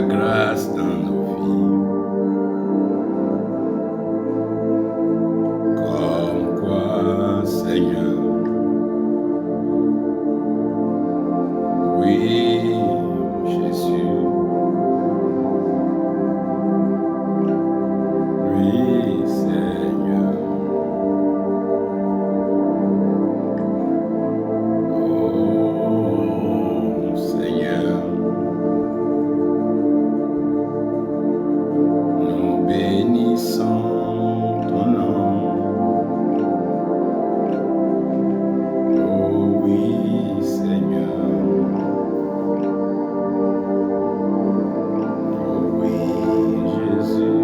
grâce dans nos vies. Comme quoi, Seigneur, oui, Jésus, oui, Seigneur. Oh, Seigneur, nous bénissons ton nom. Oh oui, Seigneur. Oh oui, Jésus.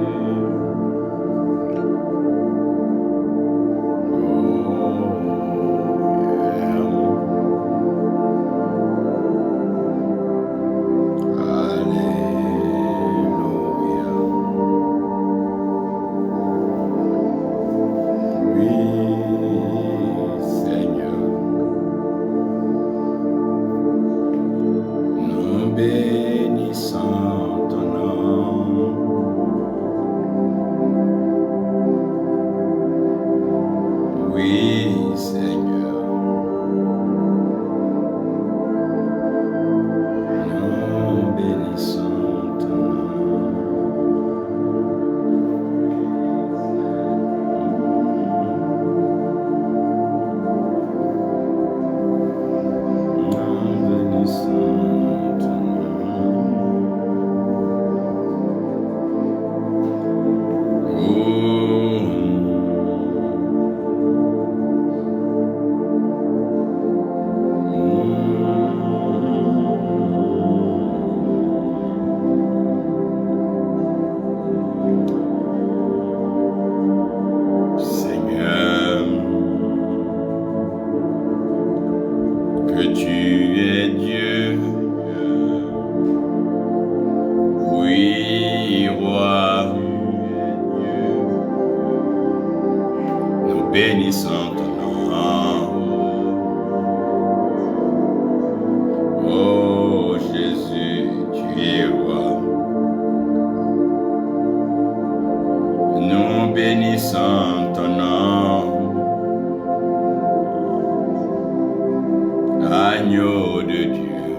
Bénissons ton nom. Oui, Seigneur. Nous bénissons ton nom. Nous bénissons ton Seigneur, que tu es Dieu, oui, Roi, nous bénissons ton nom. Oh Jésus, tu es Roi, nous bénissons ton nom. Agneau de Dieu,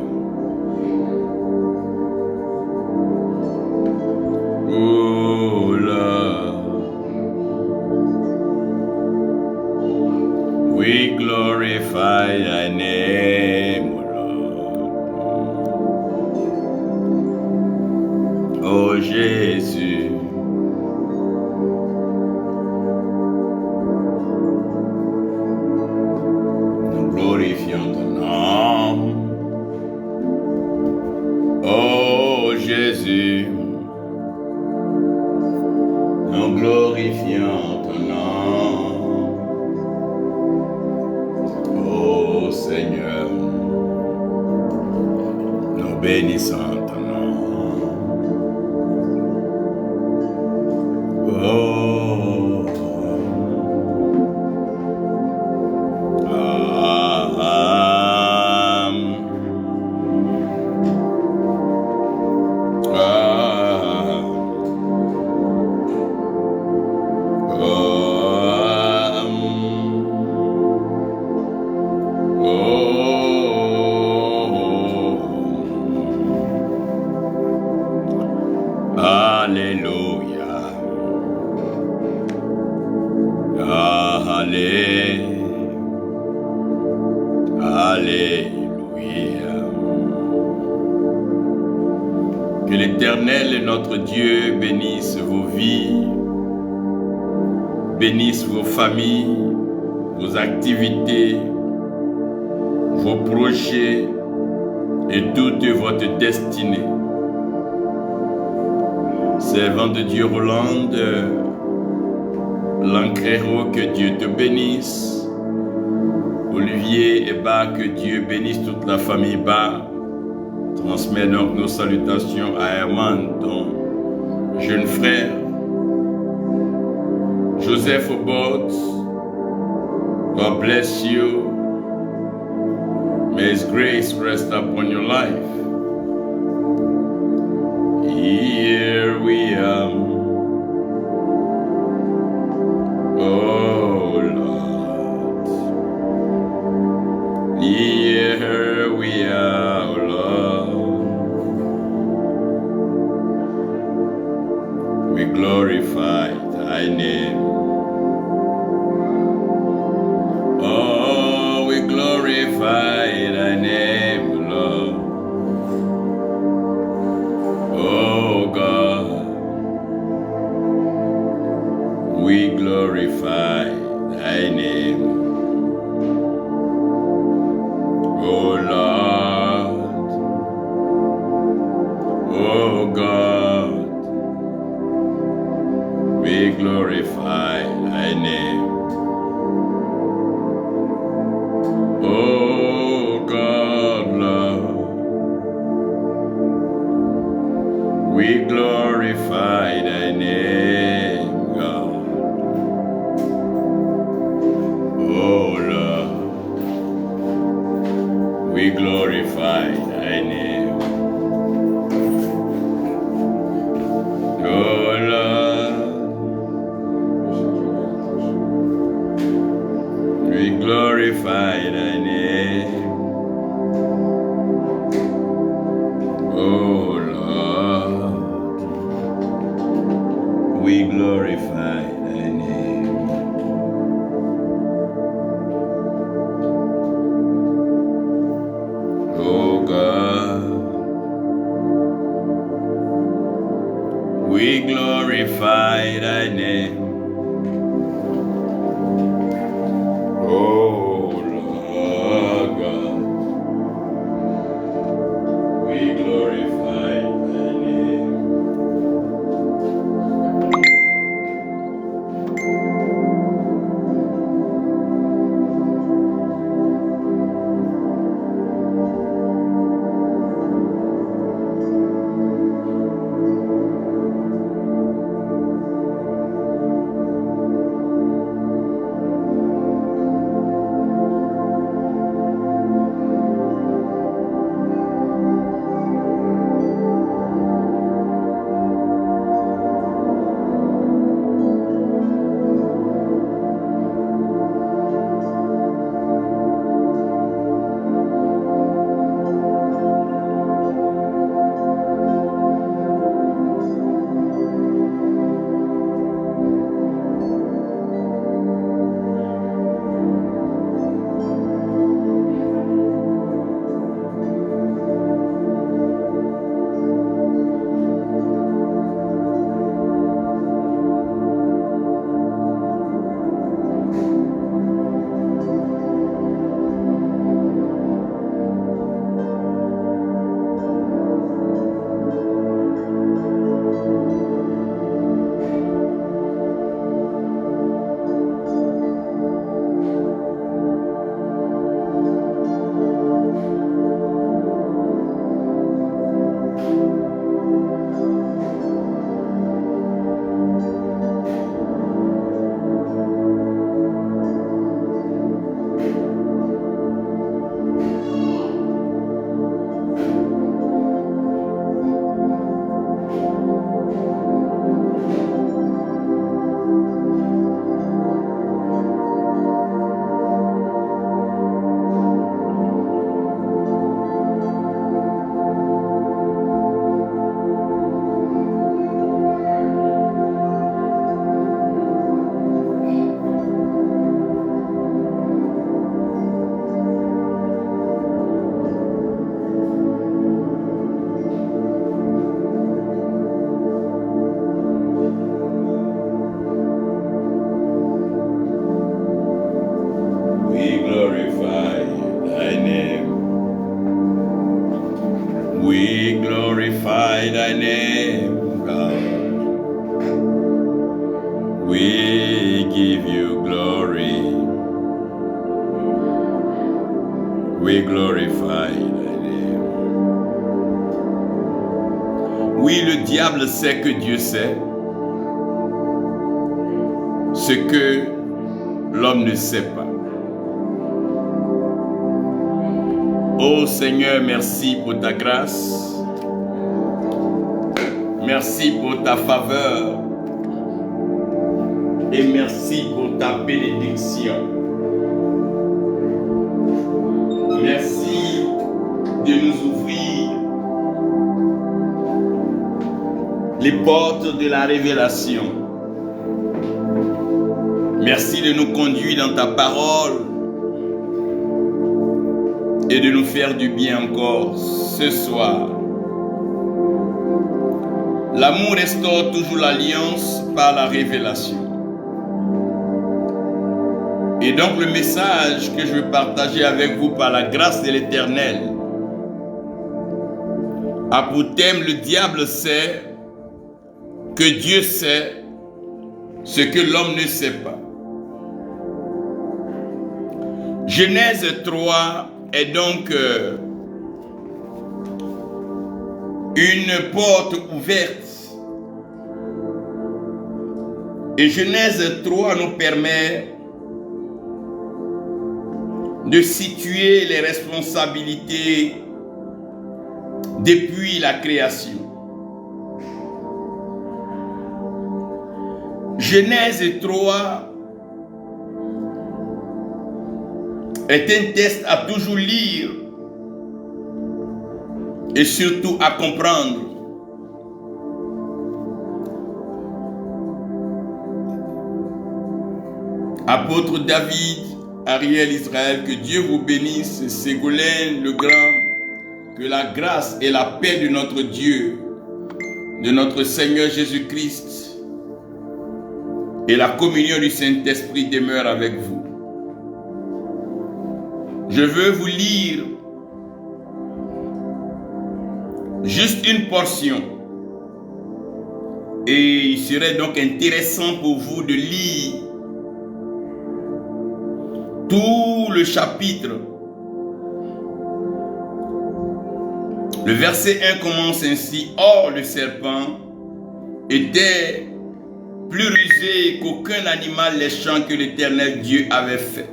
oh Lord, we glorify thy name, Lord. Oh Jésus, nous glorifions ton nom. Oh Jésus, nous glorifions ton nom. Oh Seigneur, nous bénissons ton nom. Oh, Alléluia. Alléluia. Que l'Éternel, notre Dieu, bénisse vos vies, bénisse vos familles, vos activités, vos projets et toute votre destinée. Servant de Dieu Roland, Lancrero, que Dieu te bénisse. Olivier et Ba, que Dieu bénisse toute la famille Ba. Transmets donc nos salutations à Herman, ton jeune frère. Joseph Obot, God bless you. May His grace rest upon your life. glorify thy name. Oh, we glorify thy name, Lord. Oh God, we glorify thy name. Oh Lord, oh God, we glorify thy name. Oh God, Lord, we glorify thy name, God. Oh Lord, we glorify thy name. Oh Lord, we glorify thy name. Oh Lord, we glorify thy name. Oh God, we glorify thy name. Oh Lord God, we glorify thy name. glorify thy name, God. We give you glory. We glorify thy name. Oui, le diable sait que Dieu sait ce que l'homme ne sait pas. Oh Seigneur, merci pour ta grâce. Merci pour ta faveur. Et merci pour ta bénédiction. Merci de nous ouvrir les portes de la révélation. Merci de nous conduire dans ta parole et de nous faire du bien encore ce soir. L'amour restaure toujours l'alliance par la révélation. Et donc le message que je veux partager avec vous par la grâce de l'Éternel a pour thème: le diable sait que Dieu sait ce que l'homme ne sait pas. Genèse 3 est donc une porte ouverte. Et Genèse 3 nous permet de situer les responsabilités depuis la création. Genèse 3 est un texte à toujours lire et surtout à comprendre. Apôtre David, Ariel Israël, que Dieu vous bénisse, Ségolène le Grand, que la grâce et la paix de notre Dieu, de notre Seigneur Jésus-Christ et la communion du Saint-Esprit demeurent avec vous. Je veux vous lire juste une portion et il serait donc intéressant pour vous de lire tout le chapitre. Le verset 1 commence ainsi: Or le serpent était plus rusé qu'aucun animal léchant que l'Éternel Dieu avait fait.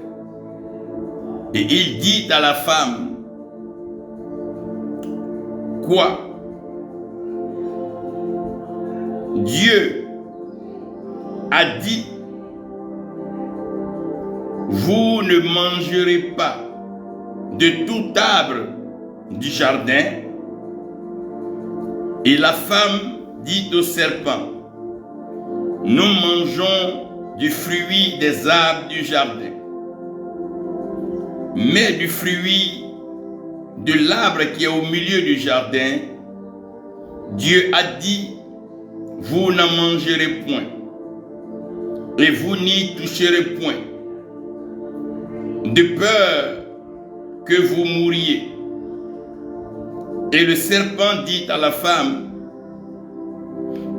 Et il dit à la femme: Quoi? Dieu a dit: Vous ne mangerez pas de tout arbre du jardin. Et la femme dit au serpent: Nous mangeons du fruit des arbres du jardin. Mais du fruit de l'arbre qui est au milieu du jardin, Dieu a dit: Vous n'en mangerez point, et vous n'y toucherez point, de peur que vous mouriez. Et le serpent dit à la femme: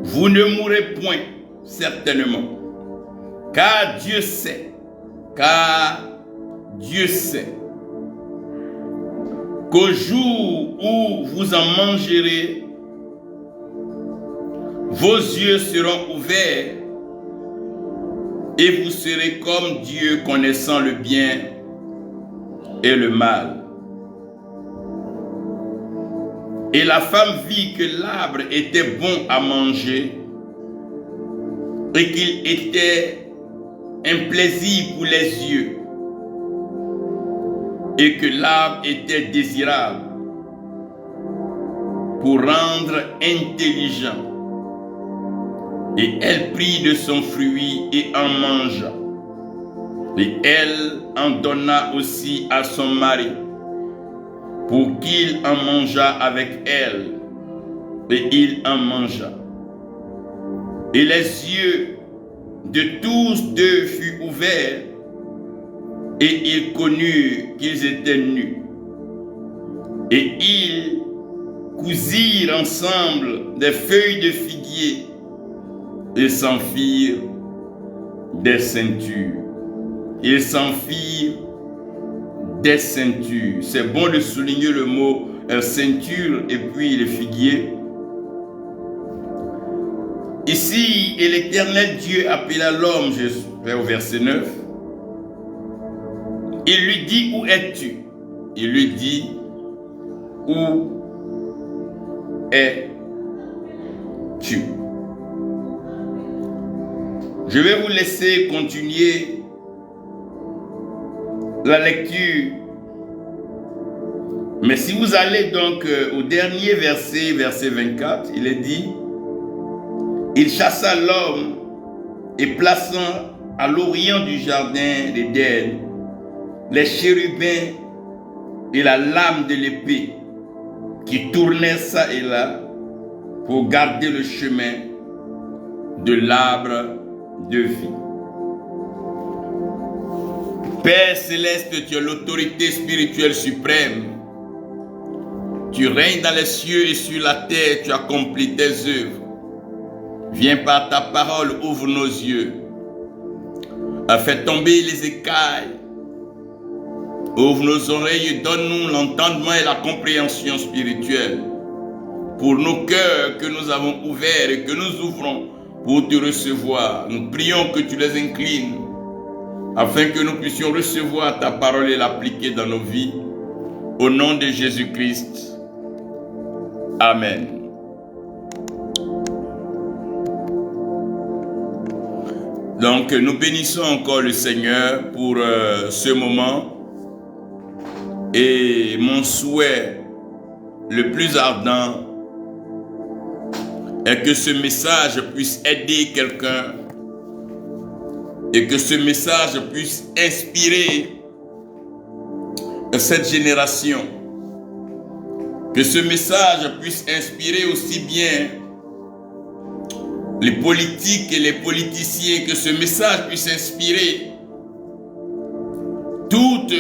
Vous ne mourrez point, certainement, car Dieu sait qu'au jour où vous en mangerez, vos yeux seront ouverts et vous serez comme Dieu, connaissant le bien et le mal. Et la femme vit que l'arbre était bon à manger et qu'il était un plaisir pour les yeux et que l'arbre était désirable pour rendre intelligent. Et elle prit de son fruit et en mangea. Et elle en donna aussi à son mari, pour qu'il en mangeât avec elle. Et il en mangea. Et les yeux de tous deux furent ouverts, et ils connurent qu'ils étaient nus. Et ils cousirent ensemble des feuilles de figuier et s'en firent des ceintures. Ils s'en firent des ceintures. C'est bon de souligner le mot ceinture et puis le figuier. Ici, et l'Éternel Dieu appela l'homme, je vais au verset 9. Il lui dit: Où es-tu? Il lui dit: Où es-tu? Je vais vous laisser continuer la lecture. Mais si vous allez donc au dernier verset, verset 24, il est dit: il chassa l'homme et plaçant à l'orient du jardin d'Éden les chérubins et la lame de l'épée qui tournait ça et là pour garder le chemin de l'arbre de vie. Père céleste, tu as l'autorité spirituelle suprême. Tu règnes dans les cieux et sur la terre, tu accomplis tes œuvres. Viens par ta parole, ouvre nos yeux. Fais tomber les écailles. Ouvre nos oreilles, donne-nous l'entendement et la compréhension spirituelle. Pour nos cœurs que nous avons ouverts et que nous ouvrons pour te recevoir, nous prions que tu les inclines afin que nous puissions recevoir ta parole et l'appliquer dans nos vies. Au nom de Jésus-Christ. Amen. Donc, nous bénissons encore le Seigneur pour ce moment. Et mon souhait le plus ardent est que ce message puisse aider quelqu'un et que ce message puisse inspirer cette génération. Que ce message puisse inspirer aussi bien les politiques et les politiciens, que ce message puisse inspirer toute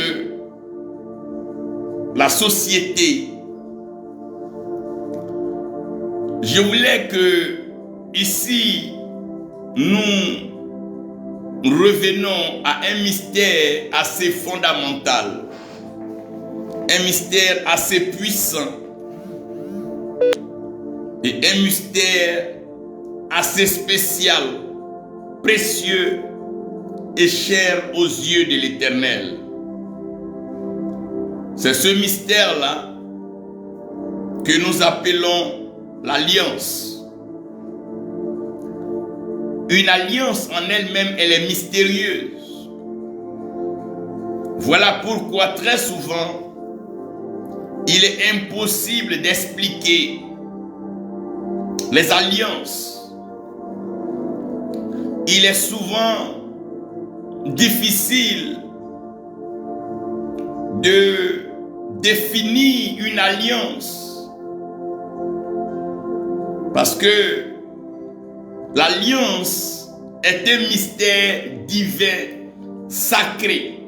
la société. Je voulais que ici nous revenons à un mystère assez fondamental, un mystère assez puissant et un mystère assez spécial, précieux et cher aux yeux de l'Éternel. C'est ce mystère-là que nous appelons l'alliance. Une alliance en elle-même, elle est mystérieuse. Voilà pourquoi très souvent, il est impossible d'expliquer les alliances. Il est souvent difficile de définir une alliance parce que l'alliance est un mystère divin, sacré.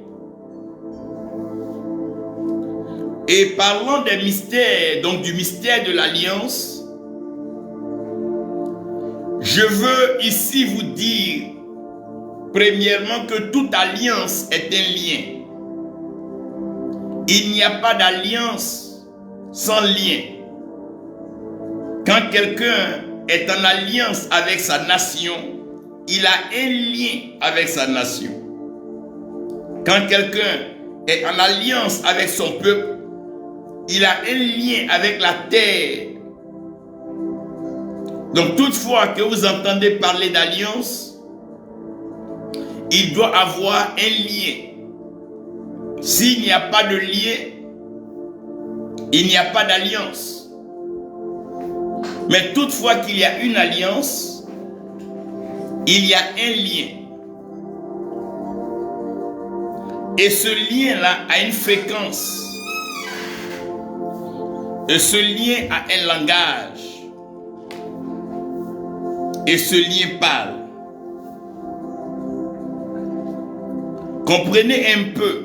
Et parlant des mystères, donc du mystère de l'alliance, je veux ici vous dire, premièrement, que toute alliance est un lien. Il n'y a pas d'alliance sans lien. Quand quelqu'un est en alliance avec sa nation, il a un lien avec sa nation. Quand quelqu'un est en alliance avec son peuple, il a un lien avec la terre. Donc toutefois que vous entendez parler d'alliance, il doit avoir un lien. S'il n'y a pas de lien, il n'y a pas d'alliance. Mais toutefois qu'il y a une alliance, il y a un lien. Et ce lien-là a une fréquence. Et ce lien a un langage. Et ce lien parle. Comprenez un peu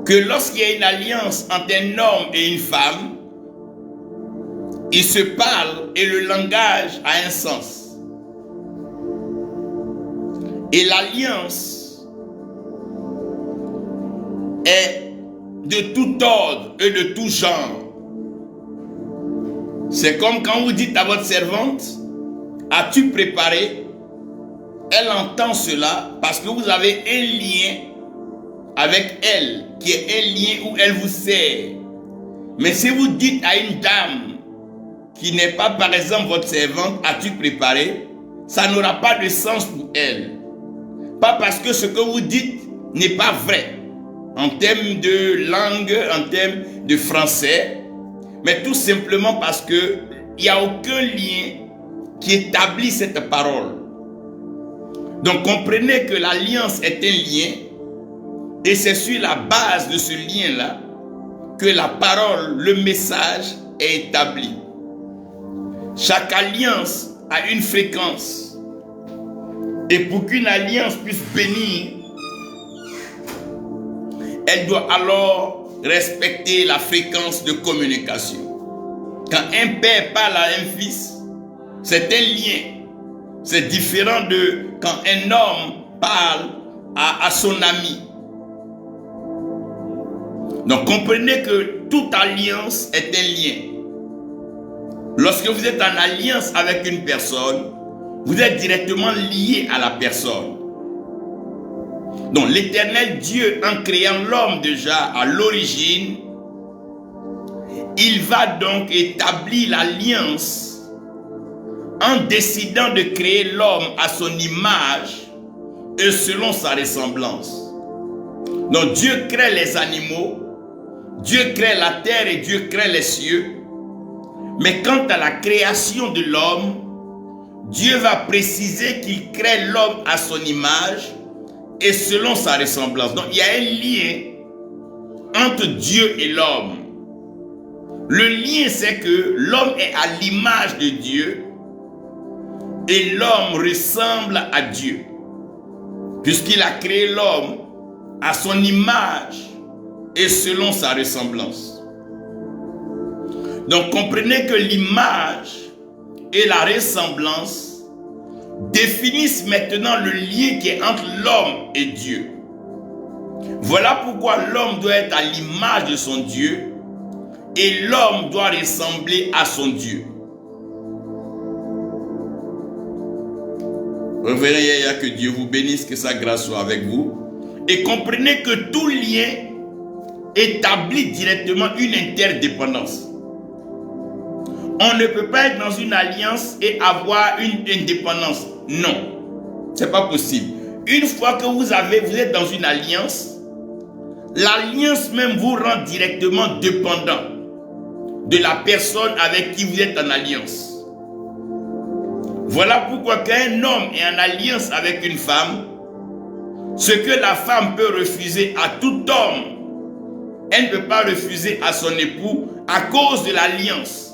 que lorsqu'il y a une alliance entre un homme et une femme, ils se parlent et le langage a un sens. Et l'alliance est de tout ordre et de tout genre. C'est comme quand vous dites à votre servante, as-tu préparé? Elle entend cela parce que vous avez un lien avec elle, qui est un lien où elle vous sert. Mais si vous dites à une dame qui n'est pas par exemple votre servante, as-tu préparé? Ça n'aura pas de sens pour elle. Pas parce que ce que vous dites n'est pas vrai en termes de langue, en termes de français, mais tout simplement parce que il n'y a aucun lien qui établit cette parole. Donc comprenez que l'alliance est un lien et c'est sur la base de ce lien-là que la parole, le message est établi. Chaque alliance a une fréquence. Et pour qu'une alliance puisse bénir, elle doit alors respecter la fréquence de communication. Quand un père parle à un fils, c'est un lien. C'est différent de quand un homme parle à son ami. Donc comprenez que toute alliance est un lien. Lorsque vous êtes en alliance avec une personne, vous êtes directement lié à la personne. Donc l'Éternel Dieu, en créant l'homme déjà à l'origine, il va donc établir l'alliance en décidant de créer l'homme à son image et selon sa ressemblance. Donc Dieu crée les animaux, Dieu crée la terre et Dieu crée les cieux. Mais quant à la création de l'homme, Dieu va préciser qu'il crée l'homme à son image et selon sa ressemblance. Donc il y a un lien entre Dieu et l'homme. Le lien, c'est que l'homme est à l'image de Dieu et l'homme ressemble à Dieu, puisqu'il a créé l'homme à son image et selon sa ressemblance. Donc comprenez que l'image et la ressemblance définissent maintenant le lien qui est entre l'homme et Dieu. Voilà pourquoi l'homme doit être à l'image de son Dieu et l'homme doit ressembler à son Dieu. Révérend, que Dieu vous bénisse, que sa grâce soit avec vous. Et comprenez que tout lien établit directement une interdépendance. On ne peut pas être dans une alliance et avoir une indépendance. Non, c'est pas possible. Une fois que vous êtes dans une alliance, l'alliance même vous rend directement dépendant de la personne avec qui vous êtes en alliance. Voilà pourquoi quand un homme est en alliance avec une femme, ce que la femme peut refuser à tout homme, elle ne peut pas refuser à son époux à cause de l'alliance.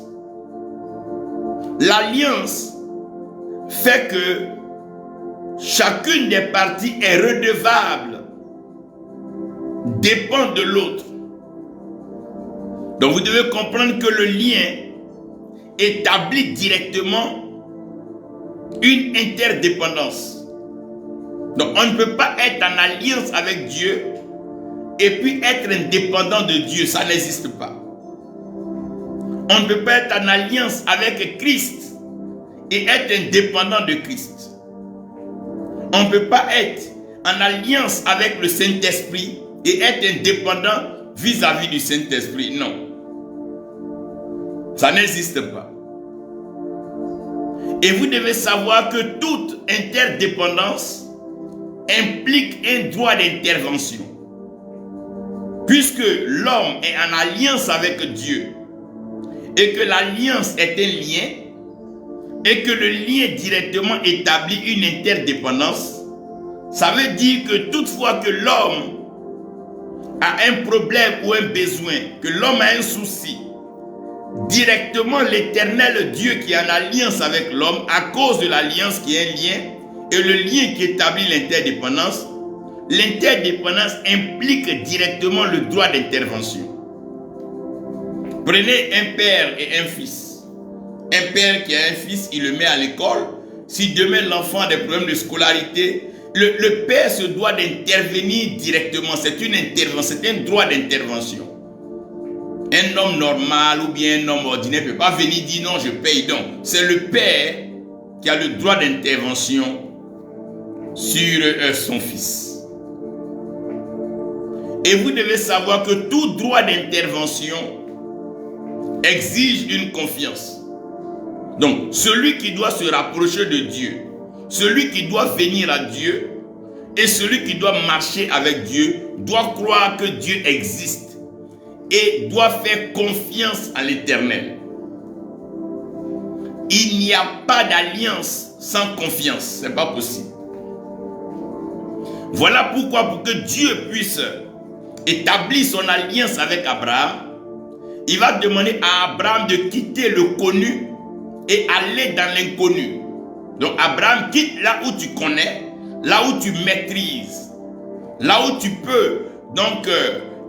L'alliance fait que chacune des parties est redevable, dépend de l'autre. Donc vous devez comprendre que le lien établit directement une interdépendance. Donc on ne peut pas être en alliance avec Dieu et puis être indépendant de Dieu, ça n'existe pas. On ne peut pas être en alliance avec Christ et être indépendant de Christ. On ne peut pas être en alliance avec le Saint-Esprit et être indépendant vis-à-vis du Saint-Esprit. Non. Ça n'existe pas. Et vous devez savoir que toute interdépendance implique un droit d'intervention. Puisque l'homme est en alliance avec Dieu et que l'alliance est un lien et que le lien directement établit une interdépendance, ça veut dire que toutefois que l'homme a un problème ou un besoin, que l'homme a un souci, directement l'Éternel Dieu qui est en alliance avec l'homme, à cause de l'alliance qui est un lien, et le lien qui établit l'interdépendance implique directement le droit d'intervention. Prenez un père et un fils. Un père qui a un fils, il le met à l'école. Si demain l'enfant a des problèmes de scolarité, le père se doit d'intervenir directement. C'est une intervention, c'est un droit d'intervention. Un homme normal ou bien un homme ordinaire ne peut pas venir dire non, je paye donc. C'est le père qui a le droit d'intervention sur son fils. Et vous devez savoir que tout droit d'intervention exige une confiance. Donc, celui qui doit se rapprocher de Dieu, celui qui doit venir à Dieu et celui qui doit marcher avec Dieu doit croire que Dieu existe et doit faire confiance à l'Éternel. Il n'y a pas d'alliance sans confiance. Ce n'est pas possible. Voilà pourquoi, pour que Dieu puisse établir son alliance avec Abraham, il va demander à Abraham de quitter le connu et aller dans l'inconnu. Donc Abraham, quitte là où tu connais, là où tu maîtrises, là où tu peux donc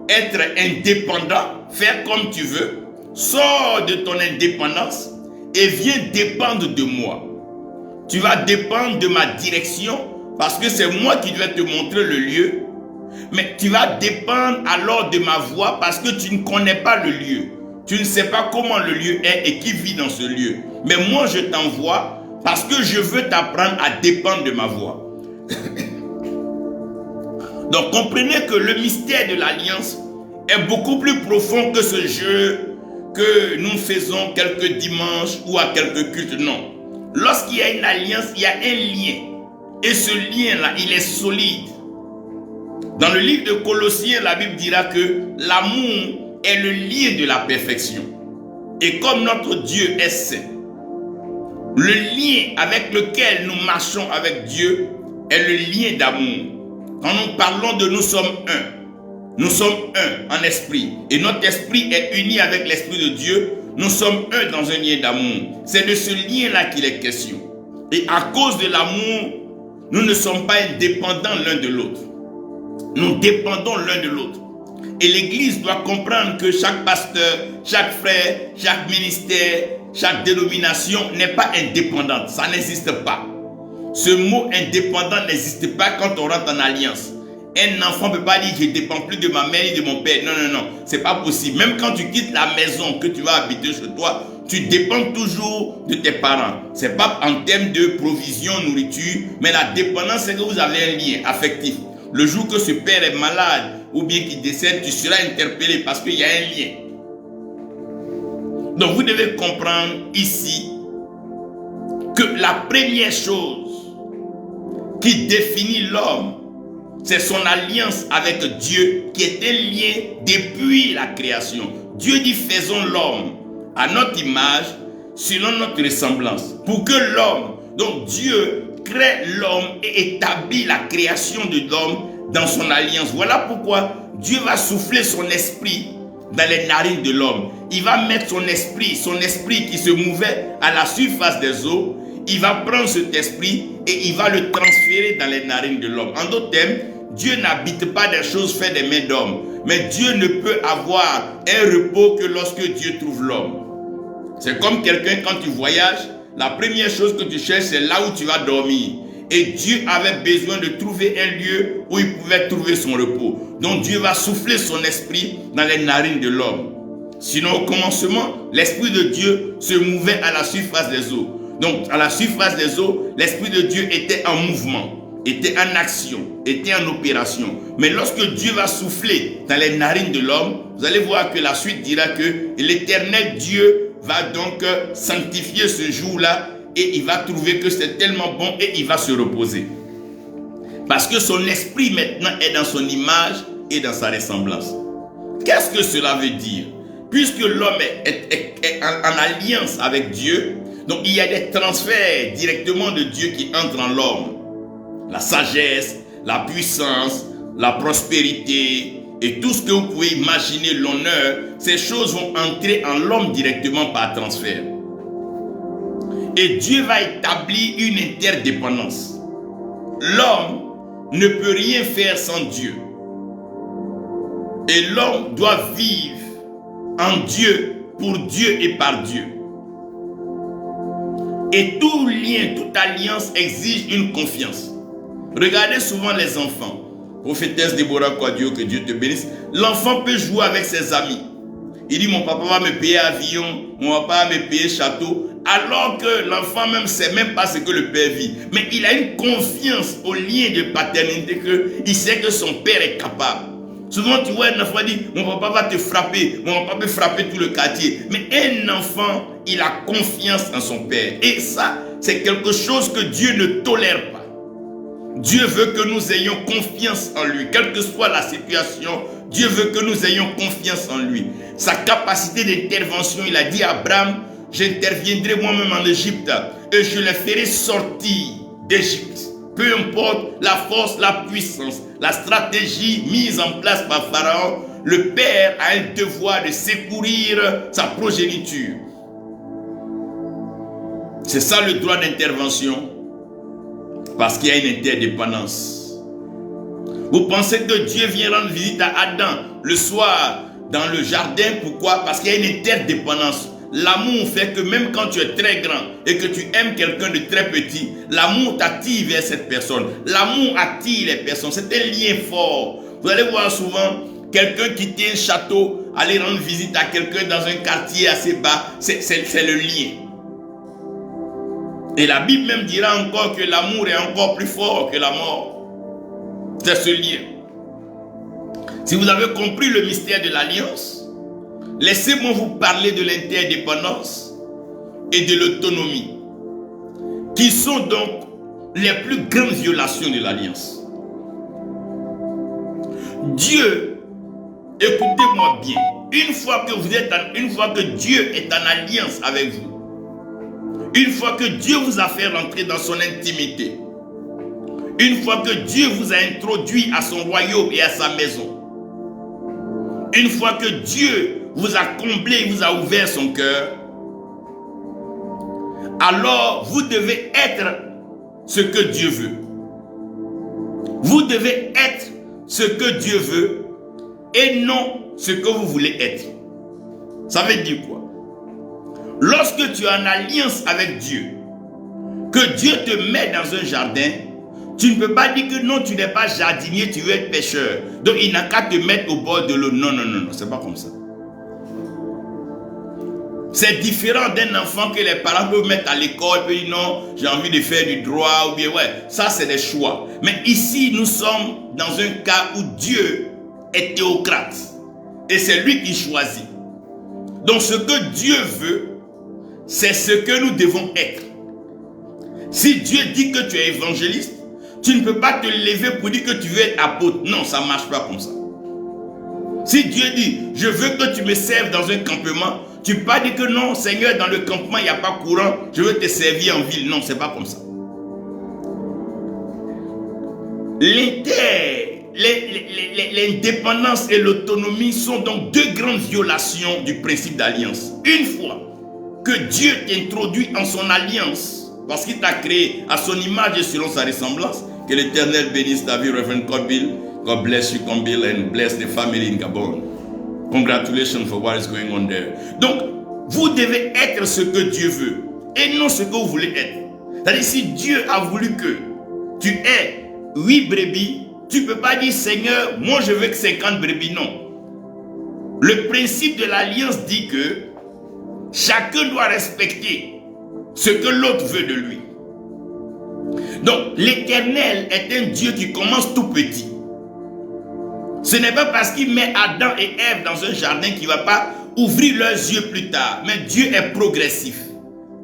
être indépendant, faire comme tu veux. Sors de ton indépendance et viens dépendre de moi. Tu vas dépendre de ma direction parce que c'est moi qui vais te montrer le lieu. Mais tu vas dépendre alors de ma voix parce que tu ne connais pas le lieu. Tu ne sais pas comment le lieu est et qui vit dans ce lieu. Mais moi je t'envoie parce que je veux t'apprendre à dépendre de ma voix. Donc comprenez que le mystère de l'alliance est beaucoup plus profond que ce jeu que nous faisons quelques dimanches ou à quelques cultes. Non. Lorsqu'il y a une alliance, il y a un lien. Et ce lien-là, il est solide. Dans le livre de Colossiens, la Bible dira que l'amour est le lien de la perfection. Et comme notre Dieu est saint, le lien avec lequel nous marchons avec Dieu est le lien d'amour. Quand nous parlons de nous sommes un, nous sommes un en esprit. Et notre esprit est uni avec l'esprit de Dieu. Nous sommes un dans un lien d'amour. C'est de ce lien-là qu'il est question. Et à cause de l'amour, nous ne sommes pas indépendants l'un de l'autre. Nous dépendons l'un de l'autre. Et l'Église doit comprendre que chaque pasteur, chaque frère, chaque ministère, chaque dénomination n'est pas indépendante. Ça n'existe pas. Ce mot indépendant n'existe pas quand on rentre en alliance. Un enfant ne peut pas dire je ne dépends plus de ma mère et de mon père. Non, non, non. Ce n'est pas possible. Même quand tu quittes la maison que tu vas habiter chez toi, tu dépends toujours de tes parents. Ce n'est pas en termes de provision, nourriture, mais la dépendance, c'est que vous avez un lien affectif. Le jour que ce père est malade ou bien qu'il décède, tu seras interpellé parce qu'il y a un lien. Donc vous devez comprendre ici que la première chose qui définit l'homme, c'est son alliance avec Dieu qui est un lien depuis la création. Dieu dit faisons l'homme à notre image, selon notre ressemblance. Pour que l'homme, donc Dieu crée l'homme et établit la création de l'homme dans son alliance. Voilà pourquoi Dieu va souffler son esprit dans les narines de l'homme. Il va mettre son esprit qui se mouvait à la surface des eaux. Il va prendre cet esprit et il va le transférer dans les narines de l'homme. En d'autres termes, Dieu n'habite pas des choses faites des mains d'homme. Mais Dieu ne peut avoir un repos que lorsque Dieu trouve l'homme. C'est comme quelqu'un, quand tu voyages, la première chose que tu cherches, c'est là où tu vas dormir. Et Dieu avait besoin de trouver un lieu où il pouvait trouver son repos. Donc Dieu va souffler son esprit dans les narines de l'homme. Sinon, au commencement, l'esprit de Dieu se mouvait à la surface des eaux. Donc, à la surface des eaux, l'esprit de Dieu était en mouvement, était en action, était en opération. Mais lorsque Dieu va souffler dans les narines de l'homme, vous allez voir que la suite dira que l'Éternel Dieu va donc sanctifier ce jour-là et il va trouver que c'est tellement bon et il va se reposer. Parce que son esprit maintenant est dans son image et dans sa ressemblance. Qu'est-ce que cela veut dire? Puisque l'homme est en alliance avec Dieu, donc il y a des transferts directement de Dieu qui entrent en l'homme. La sagesse, la puissance, la prospérité et tout ce que vous pouvez imaginer, l'honneur, ces choses vont entrer en l'homme directement par transfert. Et Dieu va établir une interdépendance. L'homme ne peut rien faire sans Dieu. Et l'homme doit vivre en Dieu, pour Dieu et par Dieu. Et tout lien, toute alliance exige une confiance. Regardez souvent les enfants. Prophétesse Déborah Kouadio, que Dieu te bénisse. L'enfant peut jouer avec ses amis. Il dit mon papa va me payer avion, mon papa va me payer château. Alors que l'enfant même ne sait même pas ce que le père vit. Mais il a une confiance au lien de paternité qu'il sait que son père est capable. Souvent tu vois un enfant dire mon papa va te frapper, mon papa peut frapper tout le quartier. Mais un enfant, il a confiance en son père. Et ça, c'est quelque chose que Dieu ne tolère pas. Dieu veut que nous ayons confiance en lui. Quelle que soit la situation, Dieu veut que nous ayons confiance en lui. Sa capacité d'intervention, il a dit à Abraham, j'interviendrai moi-même en Égypte et je les ferai sortir d'Égypte. Peu importe la force, la puissance, la stratégie mise en place par Pharaon, le père a un devoir de secourir sa progéniture. C'est ça le droit d'intervention, parce qu'il y a une interdépendance. Vous pensez que Dieu vient rendre visite à Adam le soir dans le jardin? Pourquoi? Parce qu'il y a une interdépendance. L'amour fait que même quand tu es très grand et que tu aimes quelqu'un de très petit, l'amour t'attire vers cette personne. L'amour attire les personnes. C'est un lien fort. Vous allez voir souvent quelqu'un qui tient un château, aller rendre visite à quelqu'un dans un quartier assez bas. C'est le lien. Et la Bible même dira encore que l'amour est encore plus fort que la mort. C'est ce lien. Si vous avez compris le mystère de l'alliance, laissez-moi vous parler de l'interdépendance et de l'autonomie, qui sont donc les plus grandes violations de l'alliance. Dieu, écoutez-moi bien, une fois que Dieu est en alliance avec vous, une fois que Dieu vous a fait rentrer dans son intimité, une fois que Dieu vous a introduit à son royaume et à sa maison, une fois que Dieu vous a comblé, vous a ouvert son cœur, alors vous devez être ce que Dieu veut. Vous devez être ce que Dieu veut et non ce que vous voulez être. Ça veut dire quoi? Lorsque tu es en alliance avec Dieu, que Dieu te met dans un jardin, tu ne peux pas dire que non, tu n'es pas jardinier, tu veux être pêcheur. Donc il n'a qu'à te mettre au bord de l'eau. Non, non, non, non, c'est pas comme ça. C'est différent d'un enfant que les parents peuvent mettre à l'école, puis dire non, j'ai envie de faire du droit, ou bien ouais, ça c'est des choix. Mais ici, nous sommes dans un cas où Dieu est théocrate. Et c'est lui qui choisit. Donc ce que Dieu veut, c'est ce que nous devons être. Si Dieu dit que tu es évangéliste, tu ne peux pas te lever pour dire que tu veux être apôtre. Non, ça ne marche pas comme ça. Si Dieu dit, je veux que tu me serves dans un campement, tu ne peux pas dire que non, Seigneur, dans le campement, il n'y a pas courant, je veux te servir en ville. Non, ce n'est pas comme ça. L'indépendance et l'autonomie sont donc deux grandes violations du principe d'alliance. Une fois que Dieu t'introduit en son alliance, parce qu'il t'a créé à son image et selon sa ressemblance, que l'Éternel bénisse ta vie, Reverend Kobil. God bless you, Kobil, and bless the family in Gabon. Congratulations for what is going on there. Donc, vous devez être ce que Dieu veut et non ce que vous voulez être. C'est-à-dire, si Dieu a voulu que tu aies 8 brebis, tu ne peux pas dire, Seigneur, moi je veux que 50 brebis. Non. Le principe de l'alliance dit que chacun doit respecter ce que l'autre veut de lui. Donc, l'Éternel est un Dieu qui commence tout petit. Ce n'est pas parce qu'il met Adam et Ève dans un jardin qu'il ne va pas ouvrir leurs yeux plus tard. Mais Dieu est progressif.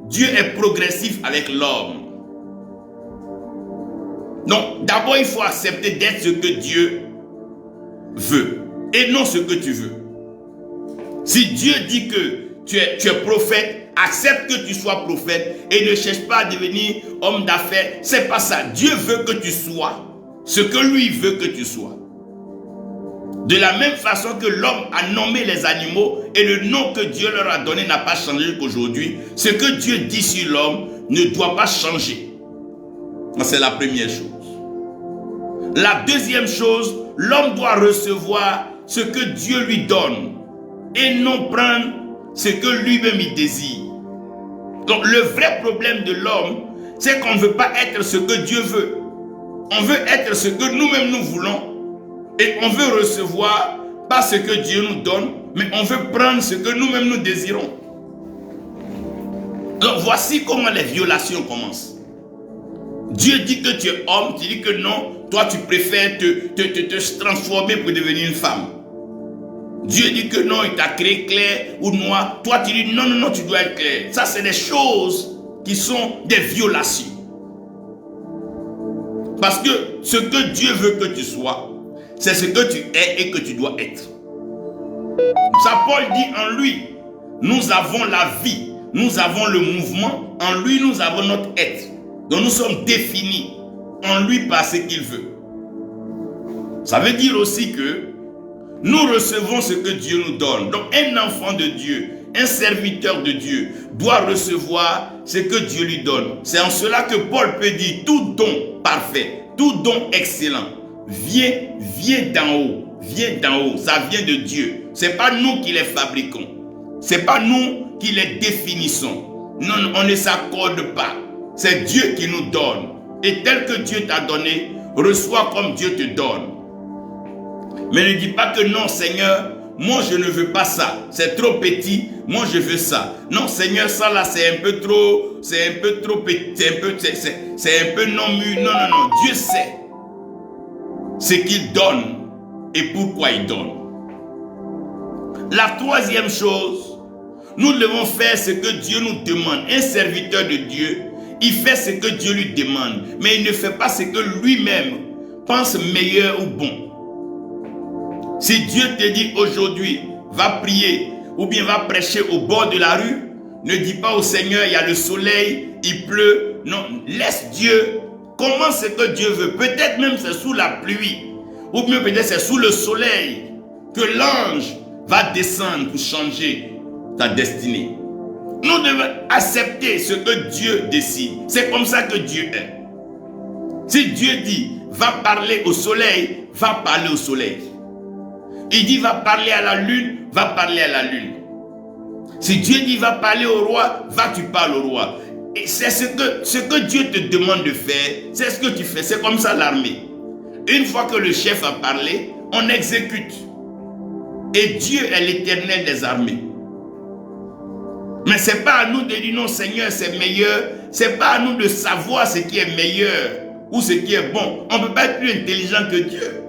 Dieu est progressif avec l'homme. Donc, d'abord, il faut accepter d'être ce que Dieu veut et non ce que tu veux. Si Dieu dit que tu es prophète, accepte que tu sois prophète et ne cherche pas à devenir homme d'affaires. C'est pas ça. Dieu veut que tu sois ce que lui veut que tu sois. De la même façon que l'homme a nommé les animaux et le nom que Dieu leur a donné n'a pas changé qu'aujourd'hui, ce que Dieu dit sur l'homme ne doit pas changer. C'est la première chose. La deuxième chose, l'homme doit recevoir ce que Dieu lui donne et non prendre ce que lui-même il désire. Donc le vrai problème de l'homme, c'est qu'on ne veut pas être ce que Dieu veut. On veut être ce que nous-mêmes nous voulons. Et on veut recevoir pas ce que Dieu nous donne, mais on veut prendre ce que nous-mêmes nous désirons. Donc voici comment les violations commencent. Dieu dit que tu es homme, tu dis que non, toi tu préfères te transformer pour devenir une femme. Dieu dit que non, il t'a créé clair ou noir. Toi tu dis non, non, non, tu dois être clair. Ça c'est des choses qui sont des violations. Parce que ce que Dieu veut que tu sois, c'est ce que tu es et que tu dois être. Ça, Paul dit en lui, nous avons la vie, nous avons le mouvement, en lui nous avons notre être. Donc nous sommes définis en lui par ce qu'il veut. Ça veut dire aussi que nous recevons ce que Dieu nous donne. Donc un enfant de Dieu, un serviteur de Dieu doit recevoir ce que Dieu lui donne. C'est en cela que Paul peut dire tout don parfait, tout don excellent vient d'en haut, ça vient de Dieu. C'est pas nous qui les fabriquons, c'est pas nous qui les définissons. Non, on ne s'accorde pas. C'est Dieu qui nous donne. Et tel que Dieu t'a donné, reçois comme Dieu te donne. Mais ne dis pas que non, Seigneur, moi je ne veux pas ça, c'est trop petit, moi je veux ça. Non, Seigneur, ça là c'est un peu trop petit, c'est un peu non mûr. Non, Dieu sait ce qu'il donne et pourquoi il donne. La troisième chose, nous devons faire ce que Dieu nous demande. Un serviteur de Dieu, il fait ce que Dieu lui demande, mais il ne fait pas ce que lui-même pense meilleur ou bon. Si Dieu te dit aujourd'hui, va prier ou bien va prêcher au bord de la rue, ne dis pas au Seigneur, il y a le soleil, il pleut. Non, laisse Dieu. Comment ce que Dieu veut? Peut-être même c'est sous la pluie, ou bien peut-être c'est sous le soleil que l'ange va descendre pour changer ta destinée. Nous devons accepter ce que Dieu décide. C'est comme ça que Dieu est. Si Dieu dit, va parler au soleil, va parler au soleil. Il dit, va parler à la lune, va parler à la lune. Si Dieu dit, va parler au roi, tu parles au roi. Et c'est ce que Dieu te demande de faire, c'est ce que tu fais. C'est comme ça l'armée. Une fois que le chef a parlé, on exécute. Et Dieu est l'Éternel des armées. Mais ce n'est pas à nous de dire non, Seigneur, c'est meilleur. Ce n'est pas à nous de savoir ce qui est meilleur ou ce qui est bon. On ne peut pas être plus intelligent que Dieu.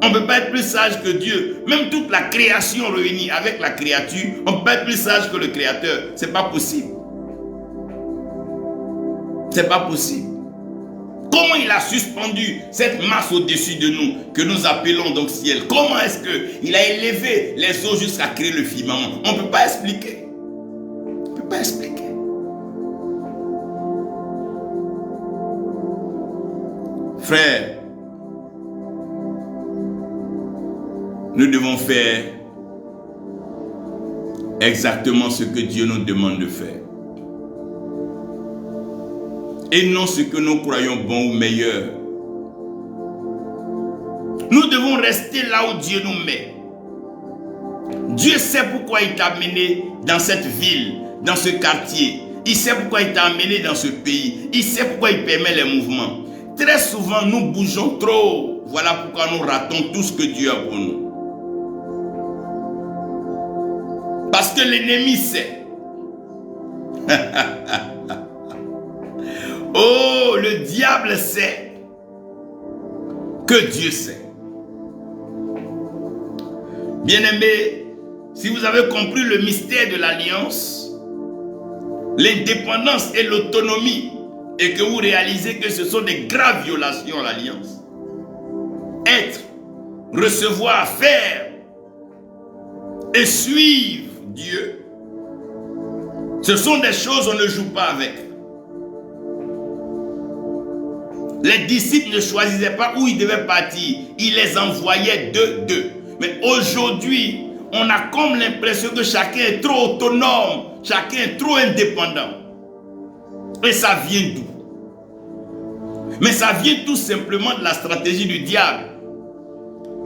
On ne peut pas être plus sage que Dieu. Même toute la création réunie avec la créature, on ne peut pas être plus sage que le Créateur. Ce n'est pas possible. Ce n'est pas possible. Comment il a suspendu cette masse au-dessus de nous, que nous appelons donc ciel? Comment est-ce qu'il a élevé les eaux jusqu'à créer le firmament? On ne peut pas expliquer. On ne peut pas expliquer. Frère, nous devons faire exactement ce que Dieu nous demande de faire. Et non ce que nous croyons bon ou meilleur. Nous devons rester là où Dieu nous met. Dieu sait pourquoi il t'a amené dans cette ville, dans ce quartier. Il sait pourquoi il t'a amené dans ce pays. Il sait pourquoi il permet les mouvements. Très souvent, nous bougeons trop. Voilà pourquoi nous ratons tout ce que Dieu a pour nous. Parce que l'ennemi sait. Oh, le diable sait que Dieu sait. Bien-aimés, si vous avez compris le mystère de l'alliance, l'indépendance et l'autonomie, et que vous réalisez que ce sont des graves violations à l'alliance, être, recevoir, faire et suivre Dieu, ce sont des choses on ne joue pas avec. Les disciples ne choisissaient pas où ils devaient partir. Ils les envoyaient deux. Mais aujourd'hui, on a comme l'impression que chacun est trop autonome, chacun est trop indépendant. Et ça vient d'où? Mais ça vient tout simplement de la stratégie du diable.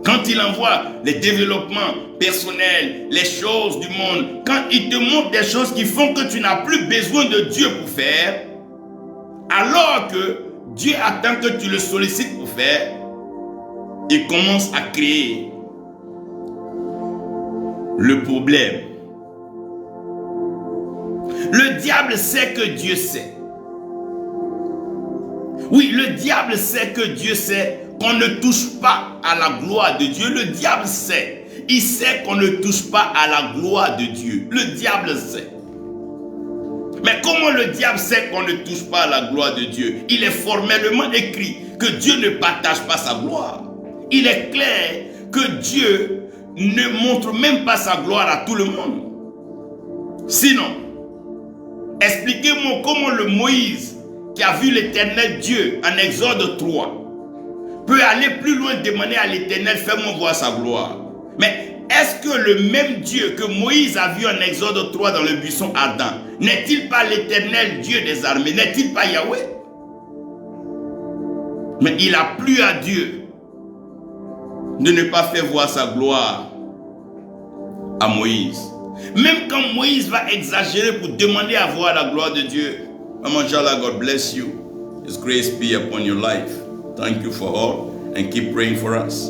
Quand il envoie les développements personnels, les choses du monde, quand il te montre des choses qui font que tu n'as plus besoin de Dieu pour faire, alors que Dieu attend que tu le sollicites pour faire, il commence à créer le problème. Le diable sait que Dieu sait. Oui, le diable sait que Dieu sait qu'on ne touche pas à la gloire de Dieu. Le diable sait. Il sait qu'on ne touche pas à la gloire de Dieu. Le diable sait. Mais comment le diable sait qu'on ne touche pas à la gloire de Dieu? Il est formellement écrit que Dieu ne partage pas sa gloire. Il est clair que Dieu ne montre même pas sa gloire à tout le monde. Sinon, Expliquez-moi comment le Moïse qui a vu l'Éternel Dieu en Exode 3 peut aller plus loin, demander à l'Éternel, fais-moi voir sa gloire. Mais est-ce que le même Dieu que Moïse a vu en Exode 3 dans le buisson ardent, n'est-il pas l'Éternel Dieu des armées? N'est-il pas Yahweh? Mais il a plu à Dieu de ne pas faire voir sa gloire à Moïse. Même quand Moïse va exagérer pour demander à voir la gloire de Dieu, Inshallah, God bless you. His grace be upon your life. Thank you for all and keep praying for us.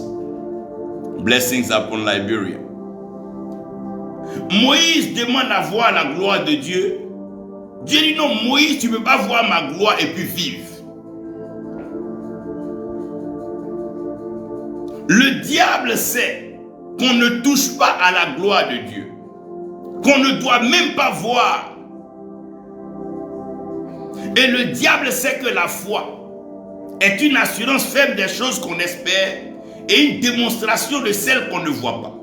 Blessings upon Liberia. Moïse demande à voir la gloire de Dieu. Dieu dit non, Moïse, tu ne peux pas voir ma gloire et puis vivre. Le diable sait qu'on ne touche pas à la gloire de Dieu, qu'on ne doit même pas voir. Et le diable sait que la foi est une assurance ferme des choses qu'on espère et une démonstration de celles qu'on ne voit pas.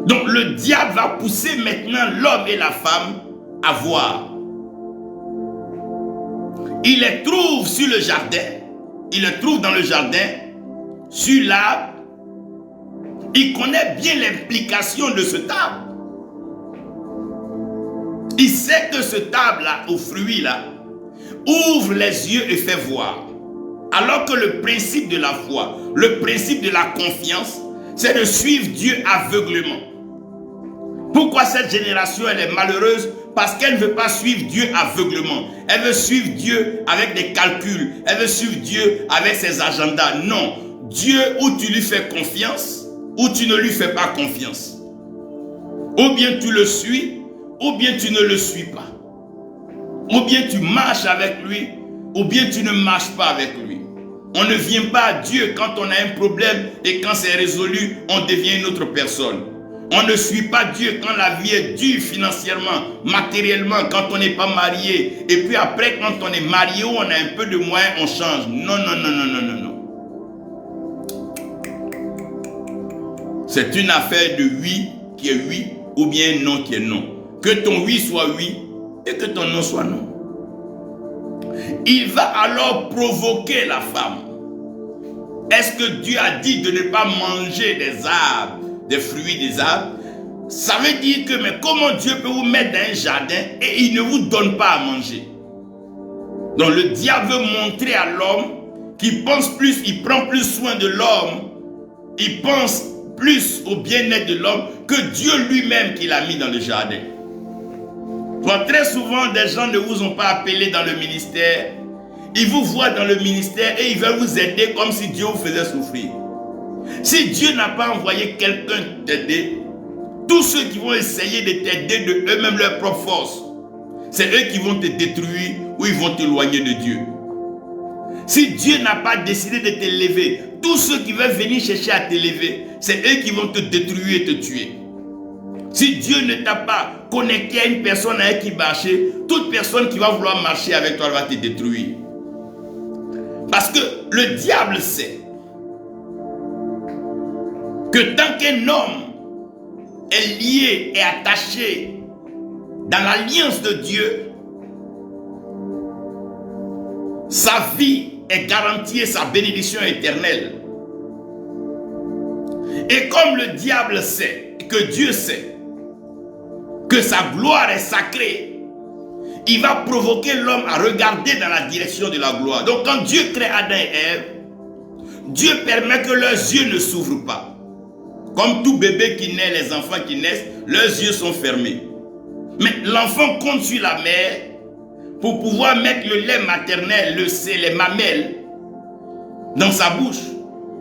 Donc le diable va pousser maintenant l'homme et la femme à voir. Il les trouve sur le jardin, il les trouve dans le jardin, sur l'arbre. Il connaît bien l'implication de ce arbre. Il sait que ce arbre-là, aux fruits là, ouvre les yeux et fait voir. Alors que le principe de la foi, le principe de la confiance, c'est de suivre Dieu aveuglément. Pourquoi cette génération elle est malheureuse? Parce qu'elle ne veut pas suivre Dieu aveuglément. Elle veut suivre Dieu avec des calculs. Elle veut suivre Dieu avec ses agendas. Non. Dieu, ou tu lui fais confiance, ou tu ne lui fais pas confiance. Ou bien tu le suis, ou bien tu ne le suis pas. Ou bien tu marches avec lui, ou bien tu ne marches pas avec lui. On ne vient pas à Dieu quand on a un problème et quand c'est résolu, on devient une autre personne. On ne suit pas Dieu quand la vie est dure financièrement, matériellement, quand on n'est pas marié. Et puis après, quand on est marié ou on a un peu de moyens, on change. Non, non, non, non, non, non, non. C'est une affaire de oui qui est oui ou bien non qui est non. Que ton oui soit oui et que ton non soit non. Il va alors provoquer la femme. Est-ce que Dieu a dit de ne pas manger des arbres, des fruits des arbres? Ça veut dire que, mais comment Dieu peut vous mettre dans un jardin et il ne vous donne pas à manger? Donc le diable veut montrer à l'homme qu'il pense plus, il prend plus soin de l'homme, il pense plus au bien-être de l'homme que Dieu lui-même qui l'a mis dans le jardin. Donc, très souvent, des gens ne vous ont pas appelé dans le ministère. Ils vous voient dans le ministère et ils veulent vous aider comme si Dieu vous faisait souffrir. Si Dieu n'a pas envoyé quelqu'un t'aider, tous ceux qui vont essayer de t'aider de eux-mêmes leur propre force, c'est eux qui vont te détruire ou ils vont t'éloigner de Dieu. Si Dieu n'a pas décidé de t'élever, tous ceux qui veulent venir chercher à t'élever, c'est eux qui vont te détruire et te tuer. Si Dieu ne t'a pas connecté à une personne avec qui marcher, toute personne qui va vouloir marcher avec toi va te détruire. Parce que le diable sait que tant qu'un homme est lié et attaché dans l'alliance de Dieu, sa vie est garantie et sa bénédiction éternelle. Et comme le diable sait, que Dieu sait, que sa gloire est sacrée, il va provoquer l'homme à regarder dans la direction de la gloire. Donc quand Dieu crée Adam et Ève, Dieu permet que leurs yeux ne s'ouvrent pas. Comme tout bébé qui naît, les enfants qui naissent, leurs yeux sont fermés. Mais l'enfant compte sur la mère pour pouvoir mettre le lait maternel, le sein, les mamelles dans sa bouche.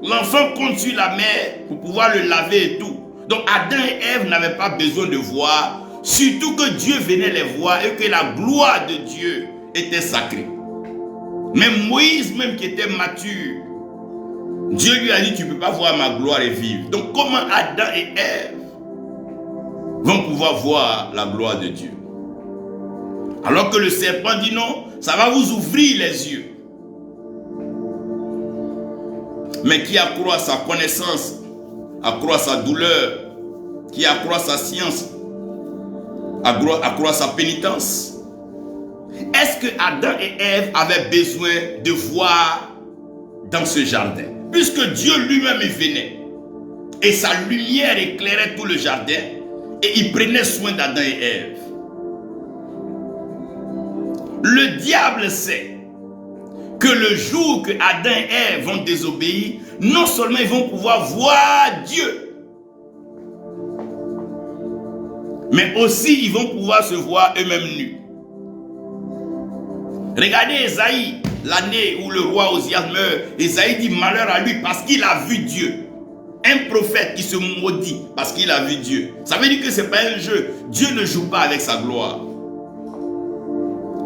L'enfant compte sur la mère pour pouvoir le laver et tout. Donc Adam et Ève n'avaient pas besoin de voir, surtout que Dieu venait les voir et que la gloire de Dieu était sacrée. Même Moïse, même qui était mature, Dieu lui a dit, tu ne peux pas voir ma gloire et vivre. Donc comment Adam et Ève vont pouvoir voir la gloire de Dieu? Alors que le serpent dit non, ça va vous ouvrir les yeux. Mais qui accroît sa connaissance, accroît sa douleur, qui accroît sa science, accroître sa pénitence? Est-ce que Adam et Ève avaient besoin de voir dans ce jardin? Puisque Dieu lui-même y venait et sa lumière éclairait tout le jardin et il prenait soin d'Adam et Ève. Le diable sait que le jour que Adam et Ève vont désobéir, non seulement ils vont pouvoir voir Dieu, mais aussi ils vont pouvoir se voir eux-mêmes nus. Regardez Ésaïe, l'année où le roi Osias meurt. Ésaïe dit malheur à lui parce qu'il a vu Dieu. Un prophète qui se maudit parce qu'il a vu Dieu. Ça veut dire que ce n'est pas un jeu. Dieu ne joue pas avec sa gloire.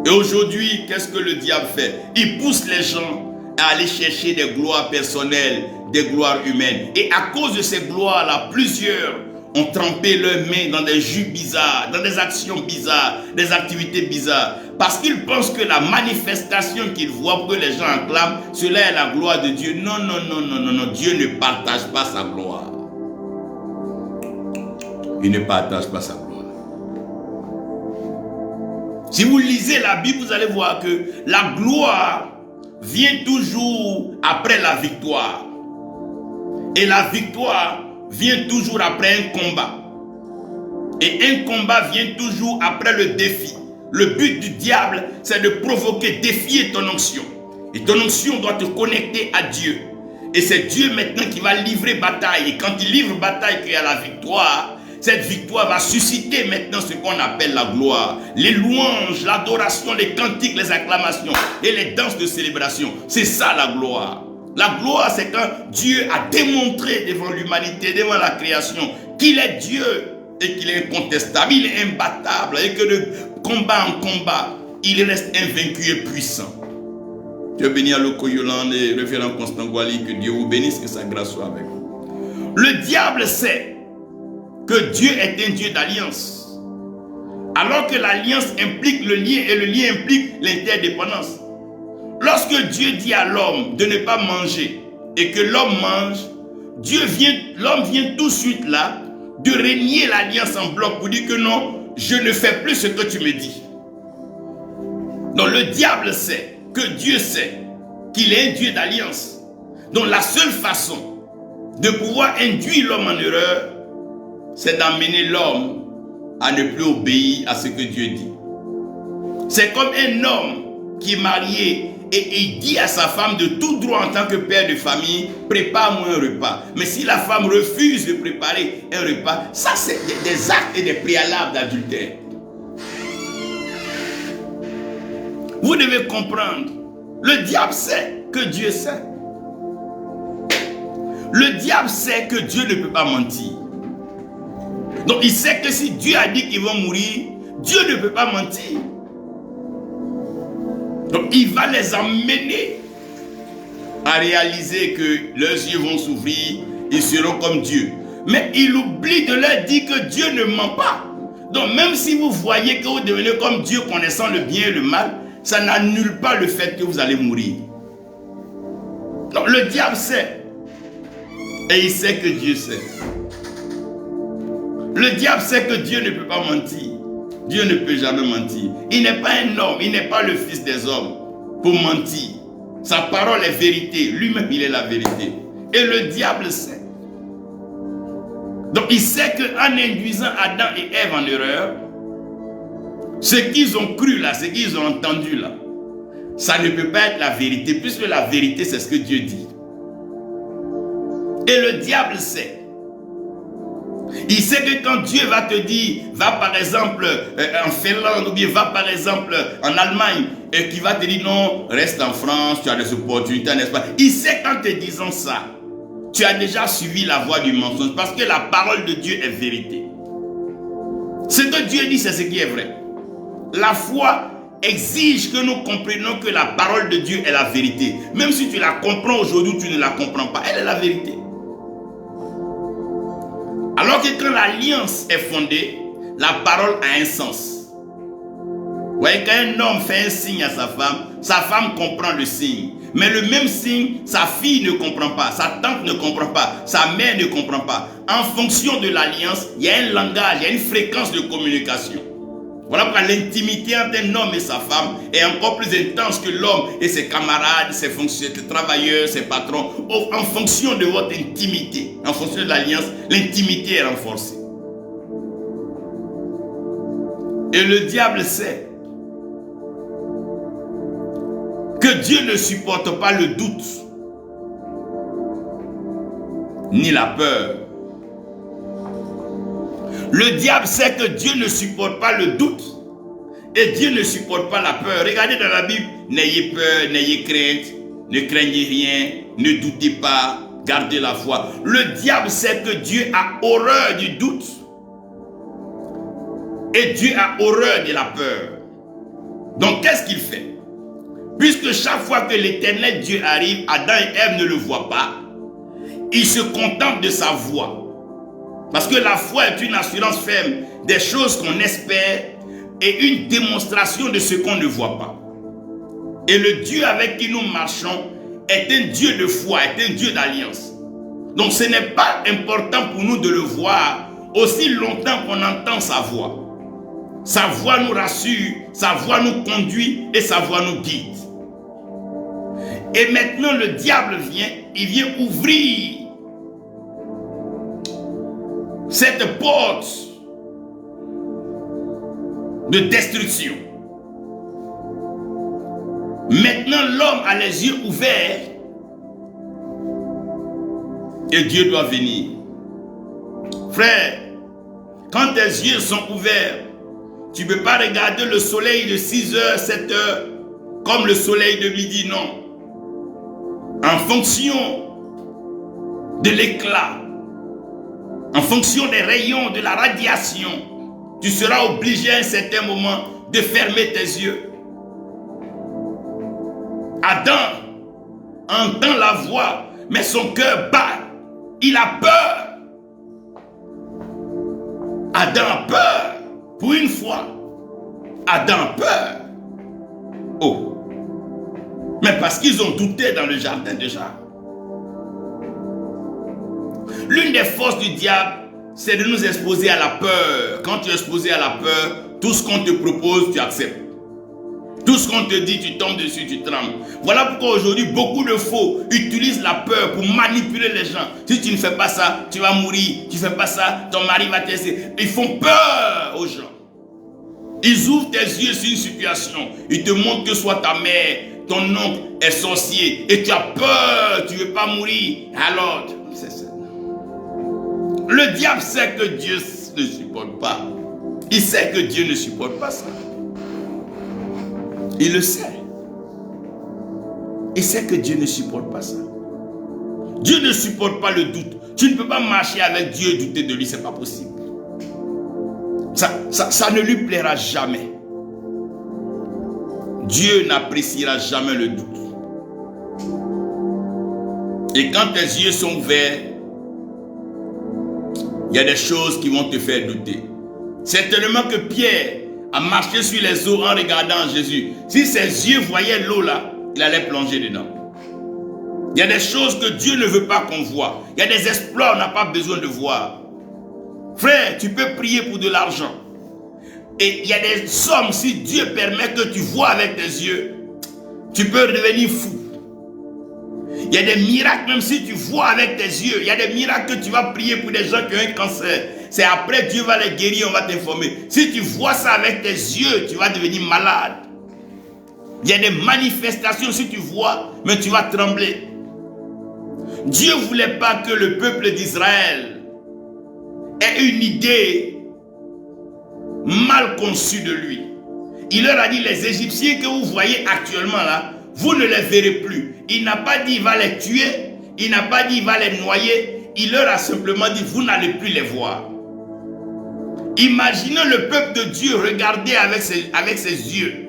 Et aujourd'hui, qu'est-ce que le diable fait? Il pousse les gens à aller chercher des gloires personnelles, des gloires humaines. Et à cause de ces gloires-là, plusieurs ont trempé leurs mains dans des jus bizarres, dans des actions bizarres, des activités bizarres. Parce qu'ils pensent que la manifestation qu'ils voient, pour que les gens acclament, cela est la gloire de Dieu. Non, non, non, non, non, non. Dieu ne partage pas sa gloire. Il ne partage pas sa gloire. Si vous lisez la Bible, vous allez voir que la gloire vient toujours après la victoire. Et la victoire vient toujours après un combat. Et un combat vient toujours après le défi. Le but du diable, c'est de provoquer, défier ton onction. Et ton onction doit te connecter à Dieu. Et c'est Dieu maintenant qui va livrer bataille. Et quand il livre bataille, qu'il y a la victoire, cette victoire va susciter maintenant ce qu'on appelle la gloire. Les louanges, l'adoration, les cantiques, les acclamations et les danses de célébration. C'est ça la gloire. La gloire, c'est quand Dieu a démontré devant l'humanité, devant la création, qu'il est Dieu et qu'il est incontestable, il est imbattable et que de combat en combat, il reste invaincu et puissant. Dieu bénit à Loko Yolande et révérend Constant Gwali, que Dieu vous bénisse, que sa grâce soit avec vous. Le diable sait que Dieu est un Dieu d'alliance. Alors que l'alliance implique le lien et le lien implique l'interdépendance. Lorsque Dieu dit à l'homme de ne pas manger et que l'homme mange, l'homme vient tout de suite là de renier l'alliance en bloc pour dire que non, je ne fais plus ce que tu me dis. Donc le diable sait que Dieu sait qu'il est un Dieu d'alliance. Donc la seule façon de pouvoir induire l'homme en erreur, c'est d'amener l'homme à ne plus obéir à ce que Dieu dit. C'est comme un homme qui est marié et il dit à sa femme de tout droit en tant que père de famille, prépare-moi un repas. Mais si la femme refuse de préparer un repas, ça c'est des actes et des préalables d'adultère. Vous devez comprendre, le diable sait que Dieu sait. Le diable sait que Dieu ne peut pas mentir. Donc il sait que si Dieu a dit qu'ils vont mourir, Dieu ne peut pas mentir. Donc il va les amener à réaliser que leurs yeux vont s'ouvrir, ils seront comme Dieu. Mais il oublie de leur dire que Dieu ne ment pas. Donc même si vous voyez que vous devenez comme Dieu, connaissant le bien et le mal, ça n'annule pas le fait que vous allez mourir. Donc le diable sait. Et il sait que Dieu sait. Le diable sait que Dieu ne peut pas mentir. Dieu ne peut jamais mentir. Il n'est pas un homme, il n'est pas le fils des hommes pour mentir. Sa parole est vérité. Lui-même, il est la vérité. Et le diable sait. Donc il sait qu'en induisant Adam et Ève en erreur, ce qu'ils ont cru là, ce qu'ils ont entendu là, ça ne peut pas être la vérité, puisque la vérité c'est ce que Dieu dit. Et le diable sait. Il sait que quand Dieu va te dire, va par exemple en Finlande ou bien va par exemple en Allemagne et qu'il va te dire non, reste en France, tu as des opportunités en Espagne. Il sait qu'en te disant ça, tu as déjà suivi la voie du mensonge parce que la parole de Dieu est vérité. Ce que Dieu dit, c'est ce qui est vrai. La foi exige que nous comprenions que la parole de Dieu est la vérité. Même si tu la comprends aujourd'hui, tu ne la comprends pas, elle est la vérité. Alors que quand l'alliance est fondée, la parole a un sens. Vous voyez, quand un homme fait un signe à sa femme comprend le signe. Mais le même signe, sa fille ne comprend pas, sa tante ne comprend pas, sa mère ne comprend pas. En fonction de l'alliance, il y a un langage, il y a une fréquence de communication. Voilà pourquoi l'intimité entre un homme et sa femme est encore plus intense que l'homme et ses camarades, ses fonctionnaires, ses travailleurs, ses patrons. En fonction de votre intimité, en fonction de l'alliance, l'intimité est renforcée. Et le diable sait que Dieu ne supporte pas le doute, ni la peur. Le diable sait que Dieu ne supporte pas le doute et Dieu ne supporte pas la peur. Regardez dans la Bible, n'ayez peur, n'ayez crainte, ne craignez rien, ne doutez pas, gardez la foi. Le diable sait que Dieu a horreur du doute et Dieu a horreur de la peur. Donc qu'est-ce qu'il fait? Puisque chaque fois que l'Éternel Dieu arrive, Adam et Ève ne le voient pas, il se contente de sa voix. Parce que la foi est une assurance ferme des choses qu'on espère et une démonstration de ce qu'on ne voit pas. Et le Dieu avec qui nous marchons est un Dieu de foi, est un Dieu d'alliance. Donc ce n'est pas important pour nous de le voir aussi longtemps qu'on entend sa voix. Sa voix nous rassure, sa voix nous conduit et sa voix nous guide. Et maintenant le diable vient, il vient ouvrir cette porte de destruction. Maintenant l'homme a les yeux ouverts et Dieu doit venir. Frère, quand tes yeux sont ouverts, tu ne peux pas regarder le soleil de 6h, 7h comme le soleil de midi, non. En fonction de l'éclat, en fonction des rayons, de la radiation, tu seras obligé à un certain moment de fermer tes yeux. Adam entend la voix, mais son cœur bat. Il a peur. Adam a peur. Pour une fois, Adam a peur. Oh. Mais parce qu'ils ont douté dans le jardin déjà. L'une des forces du diable, c'est de nous exposer à la peur. Quand tu es exposé à la peur, tout ce qu'on te propose, tu acceptes. Tout ce qu'on te dit, tu tombes dessus, tu trembles. Voilà pourquoi aujourd'hui, beaucoup de faux utilisent la peur pour manipuler les gens. Si tu ne fais pas ça, tu vas mourir. Tu ne fais pas ça, ton mari va te laisser. Ils font peur aux gens. Ils ouvrent tes yeux sur une situation. Ils te montrent que soit ta mère, ton oncle est sorcier. Et tu as peur, tu ne veux pas mourir. Alors, c'est ça. Le diable sait que Dieu ne supporte pas. Il sait que Dieu ne supporte pas ça. Il le sait. Il sait que Dieu ne supporte pas ça. Dieu ne supporte pas le doute. Tu ne peux pas marcher avec Dieu et douter de lui, c'est pas possible. Ça ne lui plaira jamais. Dieu n'appréciera jamais le doute. Et quand tes yeux sont ouverts, il y a des choses qui vont te faire douter. Certainement que Pierre a marché sur les eaux en regardant Jésus. Si ses yeux voyaient l'eau là, il allait plonger dedans. Il y a des choses que Dieu ne veut pas qu'on voit. Il y a des exploits qu'on n'a pas besoin de voir. Frère, tu peux prier pour de l'argent. Et il y a des sommes, si Dieu permet que tu vois avec tes yeux, tu peux devenir fou. Il y a des miracles, même si tu vois avec tes yeux. Il y a des miracles que tu vas prier pour des gens qui ont un cancer. C'est après Dieu va les guérir, on va t'informer. Si tu vois ça avec tes yeux, tu vas devenir malade. Il y a des manifestations, si tu vois, mais tu vas trembler. Dieu ne voulait pas que le peuple d'Israël ait une idée mal conçue de lui. Il leur a dit, les Égyptiens que vous voyez actuellement là, vous ne les verrez plus. Il n'a pas dit il va les tuer, il n'a pas dit il va les noyer, il leur a simplement dit vous n'allez plus les voir. Imaginez le peuple de Dieu regarder avec ses yeux.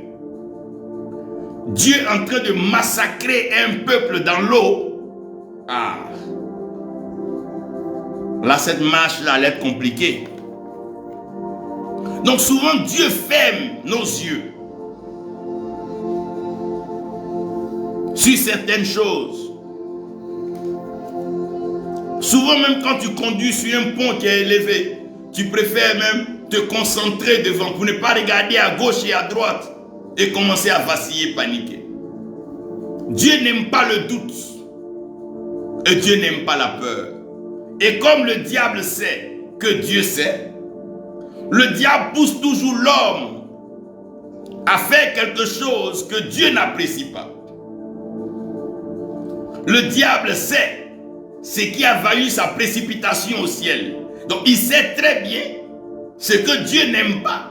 Dieu en train de massacrer un peuple dans l'eau. Ah. Là, cette marche-là allait être compliquée. Donc souvent, Dieu ferme nos yeux sur certaines choses. Souvent, même quand tu conduis sur un pont qui est élevé, tu préfères même te concentrer devant, pour ne pas regarder à gauche et à droite et commencer à vaciller, paniquer. Dieu n'aime pas le doute et Dieu n'aime pas la peur. Et comme le diable sait que Dieu sait, le diable pousse toujours l'homme à faire quelque chose que Dieu n'apprécie pas. Le diable sait ce qui a valu sa précipitation au ciel. Donc il sait très bien ce que Dieu n'aime pas.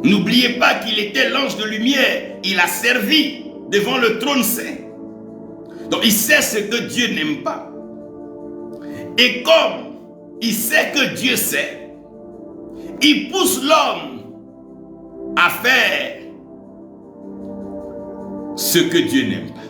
N'oubliez pas qu'il était l'ange de lumière. Il a servi devant le trône saint. Donc il sait ce que Dieu n'aime pas. Et comme il sait que Dieu sait, il pousse l'homme à faire ce que Dieu n'aime pas.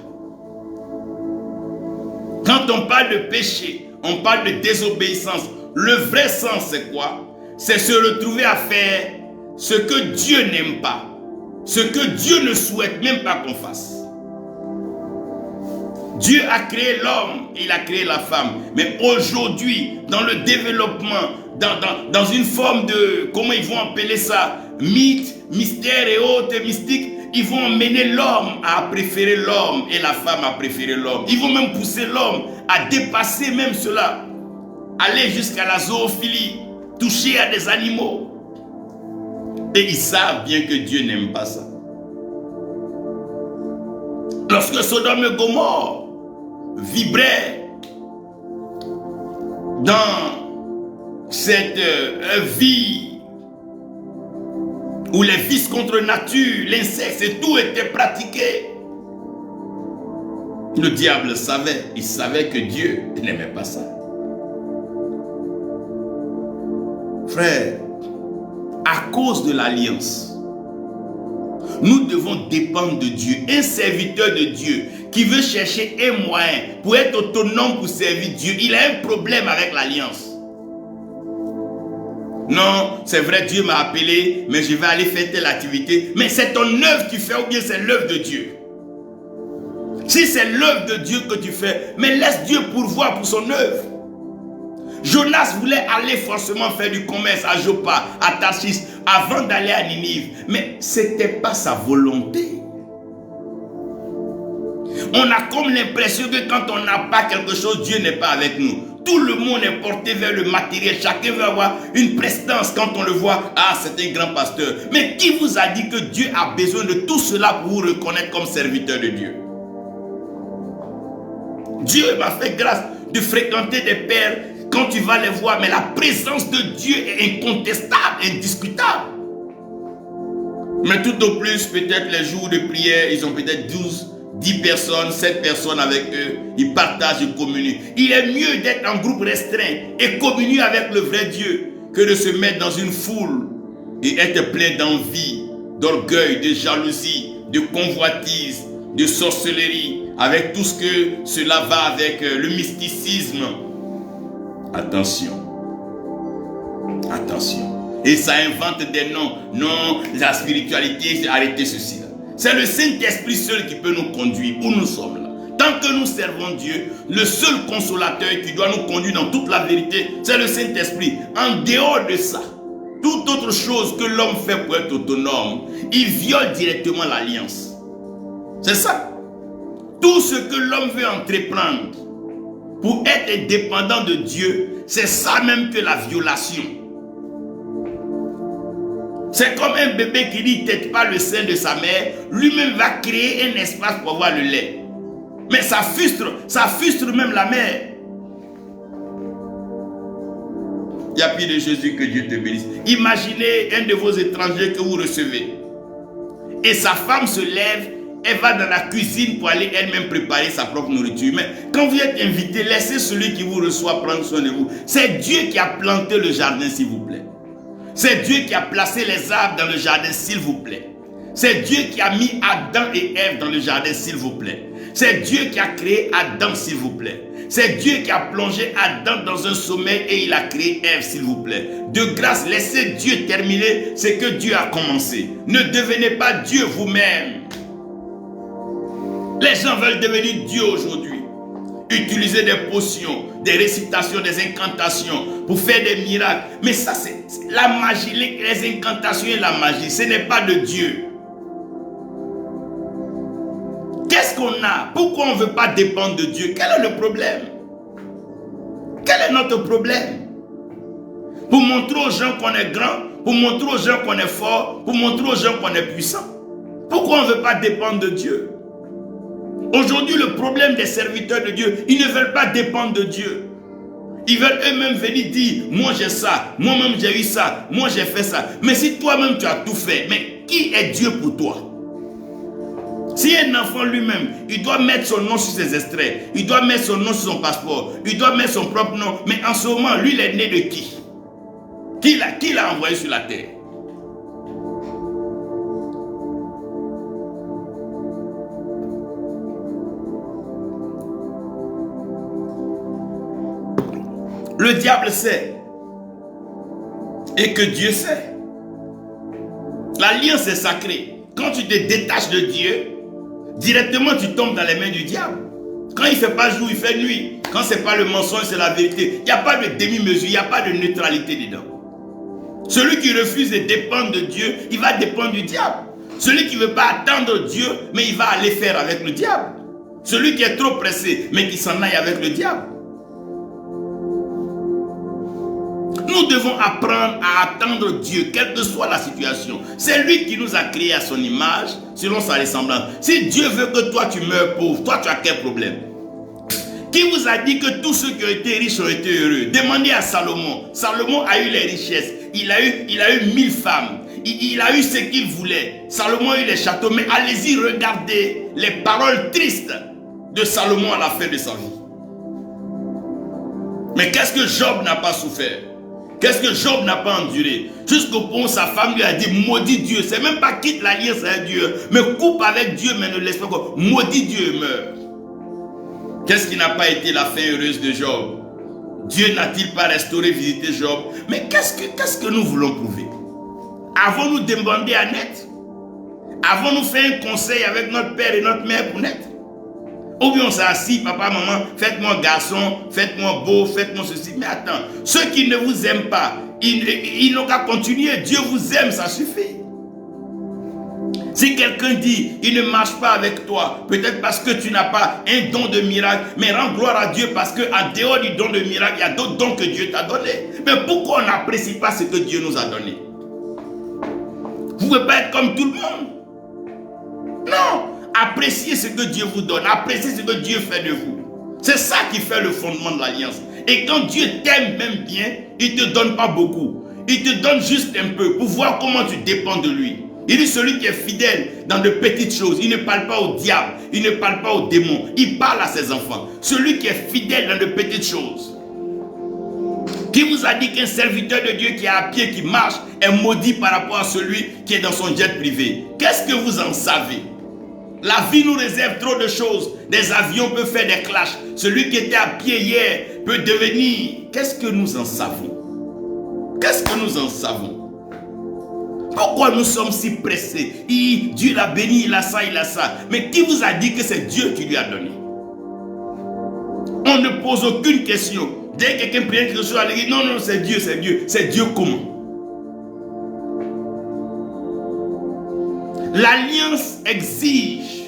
Quand on parle de péché, on parle de désobéissance. Le vrai sens, c'est quoi? C'est se retrouver à faire ce que Dieu n'aime pas. Ce que Dieu ne souhaite même pas qu'on fasse. Dieu a créé l'homme, il a créé la femme. Mais aujourd'hui, dans le développement, dans une forme de, comment ils vont appeler ça, mythe, mystère et autres mystiques, ils vont emmener l'homme à préférer l'homme et la femme à préférer l'homme. Ils vont même pousser l'homme à dépasser même cela. Aller jusqu'à la zoophilie, toucher à des animaux. Et ils savent bien que Dieu n'aime pas ça. Lorsque Sodome et Gomorrhe vibraient dans cette vie où les vices contre nature, l'inceste et tout était pratiqué, le diable savait, il savait que Dieu n'aimait pas ça. Frère, à cause de l'alliance, nous devons dépendre de Dieu. Un serviteur de Dieu qui veut chercher un moyen pour être autonome pour servir Dieu, il a un problème avec l'alliance. Non, c'est vrai, Dieu m'a appelé, mais je vais aller faire telle activité. Mais c'est ton œuvre que tu fais ou bien c'est l'œuvre de Dieu? Si c'est l'œuvre de Dieu que tu fais, mais laisse Dieu pourvoir pour son œuvre. Jonas voulait aller forcément faire du commerce à Joppa, à Tarsis, avant d'aller à Ninive. Mais ce n'était pas sa volonté. On a comme l'impression que quand on n'a pas quelque chose, Dieu n'est pas avec nous. Tout le monde est porté vers le matériel. Chacun veut avoir une prestance quand on le voit. Ah, c'est un grand pasteur. Mais qui vous a dit que Dieu a besoin de tout cela pour vous reconnaître comme serviteur de Dieu? Dieu m'a fait grâce de fréquenter des pères. Quand tu vas les voir, mais la présence de Dieu est incontestable, indiscutable. Mais tout au plus, peut-être les jours de prière, ils ont peut-être 10 personnes, 7 personnes avec eux. Ils partagent, ils communient. Il est mieux d'être en groupe restreint et communier avec le vrai Dieu que de se mettre dans une foule et être plein d'envie, d'orgueil, de jalousie, de convoitise, de sorcellerie, avec tout ce que cela va avec le mysticisme. Attention. Attention. Et ça invente des noms. Non, la spiritualité, c'est arrêter ceci. C'est le Saint-Esprit seul qui peut nous conduire où nous sommes là. Tant que nous servons Dieu, le seul consolateur qui doit nous conduire dans toute la vérité, c'est le Saint-Esprit. En dehors de ça, toute autre chose que l'homme fait pour être autonome, il viole directement l'alliance. C'est ça. Tout ce que l'homme veut entreprendre pour être dépendant de Dieu, c'est ça même que la violation. C'est comme un bébé qui dit tête pas le sein de sa mère, lui-même va créer un espace pour avoir le lait. Mais ça frustre même la mère. Il n'y a plus de Jésus, que Dieu te bénisse. Imaginez un de vos étrangers que vous recevez. Et sa femme se lève, elle va dans la cuisine pour aller elle-même préparer sa propre nourriture. Mais quand vous êtes invité, laissez celui qui vous reçoit prendre soin de vous. C'est Dieu qui a planté le jardin, s'il vous plaît. C'est Dieu qui a placé les arbres dans le jardin, s'il vous plaît. C'est Dieu qui a mis Adam et Ève dans le jardin, s'il vous plaît. C'est Dieu qui a créé Adam, s'il vous plaît. C'est Dieu qui a plongé Adam dans un sommeil et il a créé Ève, s'il vous plaît. De grâce, laissez Dieu terminer ce que Dieu a commencé. Ne devenez pas Dieu vous-même. Les gens veulent devenir Dieu aujourd'hui. utiliser des potions, des récitations, des incantations pour faire des miracles. Mais ça, c'est la magie, les incantations et la magie, ce n'est pas de Dieu. Qu'est-ce qu'on a? Pourquoi on ne veut pas dépendre de Dieu? Quel est le problème? Quel est notre problème? Pour montrer aux gens qu'on est grand, pour montrer aux gens qu'on est fort, pour montrer aux gens qu'on est puissant. Pourquoi on ne veut pas dépendre de Dieu? Aujourd'hui, le problème des serviteurs de Dieu, ils ne veulent pas dépendre de Dieu. Ils veulent eux-mêmes venir dire, moi j'ai ça, moi-même j'ai eu ça, moi j'ai fait ça. Mais si toi-même tu as tout fait, mais qui est Dieu pour toi? Si un enfant lui-même, il doit mettre son nom sur ses extraits, il doit mettre son nom sur son passeport, il doit mettre son propre nom, mais en ce moment, lui, il est né de qui? Qui l'a envoyé sur la terre? Le diable sait. Et que Dieu sait. L'alliance est sacrée. Quand tu te détaches de Dieu, directement tu tombes dans les mains du diable. Quand il ne fait pas jour, il fait nuit. Quand ce n'est pas le mensonge, c'est la vérité. Il n'y a pas de demi-mesure, il n'y a pas de neutralité dedans. Celui qui refuse de dépendre de Dieu, il va dépendre du diable. Celui qui ne veut pas attendre Dieu, mais il va aller faire avec le diable. Celui qui est trop pressé, mais qui s'en aille avec le diable. Nous devons apprendre à attendre Dieu, quelle que soit la situation. C'est lui qui nous a créés à son image, selon sa ressemblance. Si Dieu veut que toi tu meurs pauvre, toi tu as quel problème? Qui vous a dit que tous ceux qui ont été riches ont été heureux? Demandez à Salomon. Salomon a eu les richesses. Il a eu 1000 femmes. Il a eu ce qu'il voulait. Salomon a eu les châteaux. Mais allez-y, regardez les paroles tristes de Salomon à la fin de sa vie. Mais qu'est-ce que Job n'a pas souffert? Qu'est-ce que Job n'a pas enduré? Jusqu'au point où sa femme lui a dit, maudit Dieu. C'est même pas quitte l'alliance avec Dieu, mais coupe avec Dieu, mais ne laisse pas quoi. Maudit Dieu et meurt. Qu'est-ce qui n'a pas été la fin heureuse de Job? Dieu n'a-t-il pas restauré, visité Job? Mais qu'est-ce que nous voulons prouver? Avons-nous demandé à naître? Avons-nous fait un conseil avec notre père et notre mère pour naître? Ou bien on s'est assis, papa, maman, faites-moi garçon, faites-moi beau, faites-moi ceci. Mais attends, ceux qui ne vous aiment pas, ils n'ont qu'à continuer. Dieu vous aime, ça suffit. Si quelqu'un dit, il ne marche pas avec toi, peut-être parce que tu n'as pas un don de miracle, mais rends gloire à Dieu parce qu'en dehors du don de miracle, il y a d'autres dons que Dieu t'a donnés. Mais pourquoi on n'apprécie pas ce que Dieu nous a donné? Vous ne pouvez pas être comme tout le monde. Non. Appréciez ce que Dieu vous donne. Appréciez ce que Dieu fait de vous. C'est ça qui fait le fondement de l'alliance. Et quand Dieu t'aime même bien, il ne te donne pas beaucoup. Il te donne juste un peu pour voir comment tu dépends de lui. Il dit celui qui est fidèle dans de petites choses, il ne parle pas au diable, il ne parle pas aux démons, il parle à ses enfants. Celui qui est fidèle dans de petites choses. Qui vous a dit qu'un serviteur de Dieu qui est à pied, qui marche, est maudit par rapport à celui qui est dans son jet privé? Qu'est-ce que vous en savez? La vie nous réserve trop de choses. Des avions peuvent faire des clashs. Celui qui était à pied hier peut devenir... Qu'est-ce que nous en savons? Qu'est-ce que nous en savons? Pourquoi nous sommes si pressés? Dieu l'a béni, il a ça, il a ça. Mais qui vous a dit que c'est Dieu qui lui a donné? On ne pose aucune question. Dès que quelqu'un prie quelque chose, on dit non, non, c'est Dieu, c'est Dieu. C'est Dieu comment? L'alliance exige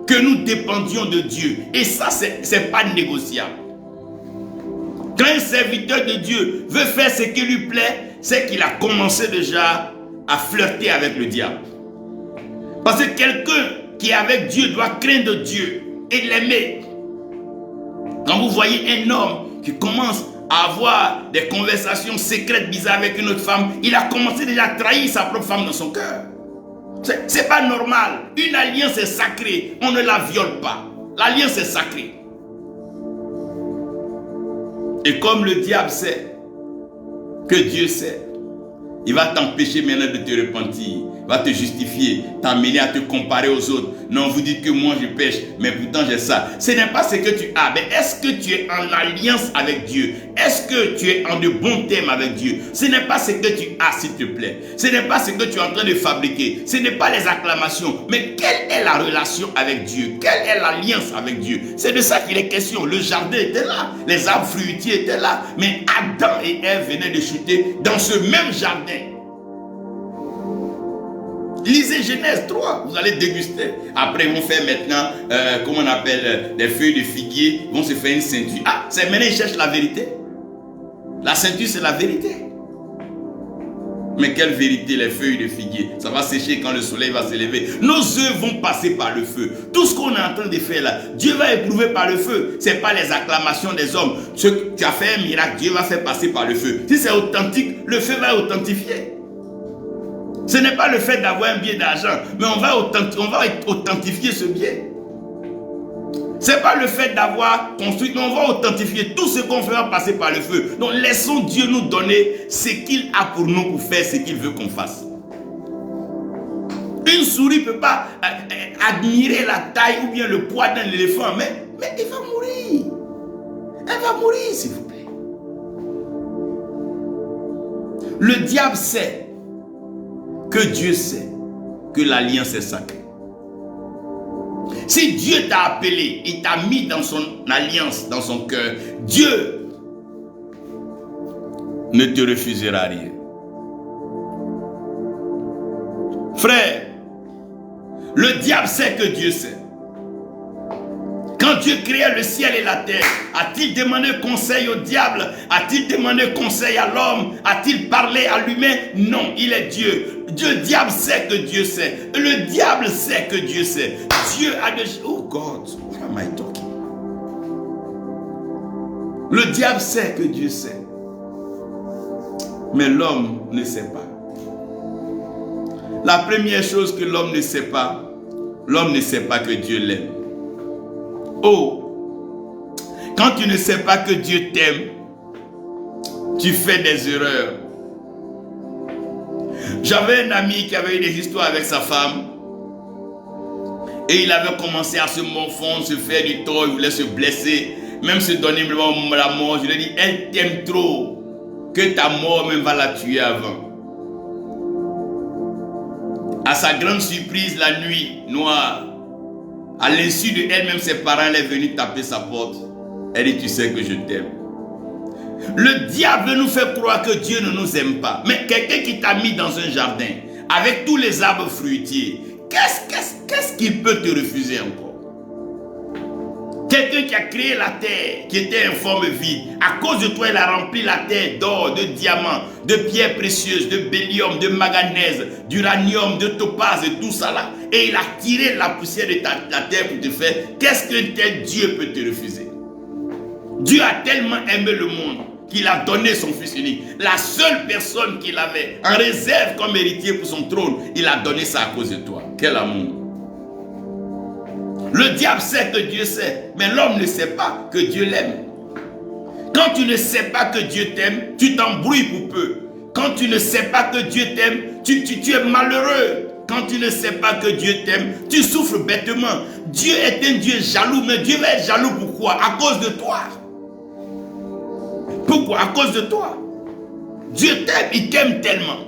que nous dépendions de Dieu. Et ça, c'est pas négociable. Quand un serviteur de Dieu veut faire ce qui lui plaît, c'est qu'il a commencé déjà à flirter avec le diable. Parce que quelqu'un qui est avec Dieu doit craindre Dieu et l'aimer. Quand vous voyez un homme qui commence à avoir des conversations secrètes bizarres avec une autre femme, il a commencé déjà à trahir sa propre femme dans son cœur. C'est pas normal. Une alliance est sacrée. On ne la viole pas. L'alliance est sacrée. Et comme le diable sait que Dieu sait, Il va t'empêcher maintenant de te repentir. Il va te justifier, t'amener à te comparer aux autres. Non, vous dites que moi je pêche, mais pourtant j'ai ça. Ce n'est pas ce que tu as, mais est-ce que tu es en alliance avec Dieu? Est-ce que tu es en de bons termes avec Dieu? Ce n'est pas ce que tu as, s'il te plaît. Ce n'est pas ce que tu es en train de fabriquer. Ce n'est pas les acclamations. Mais quelle est la relation avec Dieu? Quelle est l'alliance avec Dieu? C'est de ça qu'il est question. Le jardin était là. Les arbres fruitiers étaient là. Mais Adam et Ève venaient de chuter dans ce même jardin. Lisez Genèse 3, vous allez déguster. Après, ils vont faire maintenant, comment on appelle, des feuilles de figuier. Ils vont se faire une ceinture. Ah, c'est maintenant ils cherchent la vérité. La ceinture, c'est la vérité. Mais quelle vérité, les feuilles de figuier? Ça va sécher quand le soleil va se lever. Nos œuvres vont passer par le feu. Tout ce qu'on est en train de faire là, Dieu va éprouver par le feu. Ce n'est pas les acclamations des hommes. Ce que tu as fait un miracle, Dieu va faire passer par le feu. Si c'est authentique, le feu va authentifier. Ce n'est pas le fait d'avoir un billet d'argent, mais on va authentifier ce billet. Ce n'est pas le fait d'avoir construit, mais on va authentifier. Tout ce qu'on fait va passer par le feu. Donc laissons Dieu nous donner ce qu'il a pour nous pour faire ce qu'il veut qu'on fasse. Une souris ne peut pas admirer la taille ou bien le poids d'un éléphant, mais il va mourir. Elle va mourir, s'il vous plaît. Le diable sait que Dieu sait que l'alliance est sacrée. Si Dieu t'a appelé, il t'a mis dans son alliance, dans son cœur, Dieu ne te refusera rien. Frère, le diable sait que Dieu sait. Quand Dieu créait le ciel et la terre, a-t-il demandé conseil au diable? A-t-il demandé conseil à l'homme? A-t-il parlé à l'humain? Non, il est Dieu. Le diable sait que Dieu sait. Le diable sait que Dieu sait. Dieu a des... Oh God, what am I talking? Le diable sait que Dieu sait. Mais l'homme ne sait pas. La première chose que l'homme ne sait pas que Dieu l'aime. Oh, quand tu ne sais pas que Dieu t'aime, tu fais des erreurs. J'avais un ami qui avait eu des histoires avec sa femme et il avait commencé à se morfondre, se faire du tort, il voulait se blesser, même se donner la mort. Je lui ai dit, elle t'aime trop que ta mort même va la tuer avant. À sa grande surprise, la nuit noire, à l'insu de elle-même, ses parents, elle est venue taper sa porte. Elle dit, tu sais que je t'aime. Le diable nous fait croire que Dieu ne nous aime pas. Mais quelqu'un qui t'a mis dans un jardin, avec tous les arbres fruitiers, qu'est-ce qu'il peut te refuser encore? Quelqu'un qui a créé la terre, qui était informe vide, à cause de toi, il a rempli la terre d'or, de diamants, de pierres précieuses, de bélium, de manganèse, d'uranium, de topaz et tout ça là. Et il a tiré la poussière de ta terre pour te faire. Qu'est-ce qu'un tel Dieu peut te refuser? Dieu a tellement aimé le monde qu'il a donné son fils unique. La seule personne qu'il avait en réserve comme héritier pour son trône, il a donné ça à cause de toi. Quel amour! Le diable sait que Dieu sait, mais l'homme ne sait pas que Dieu l'aime. Quand tu ne sais pas que Dieu t'aime, tu t'embrouilles pour peu. Quand tu ne sais pas que Dieu t'aime, tu es malheureux. Quand tu ne sais pas que Dieu t'aime, tu souffres bêtement. Dieu est un Dieu jaloux, mais Dieu va être jaloux pourquoi? À cause de toi. Pourquoi? À cause de toi. Dieu t'aime, il t'aime tellement.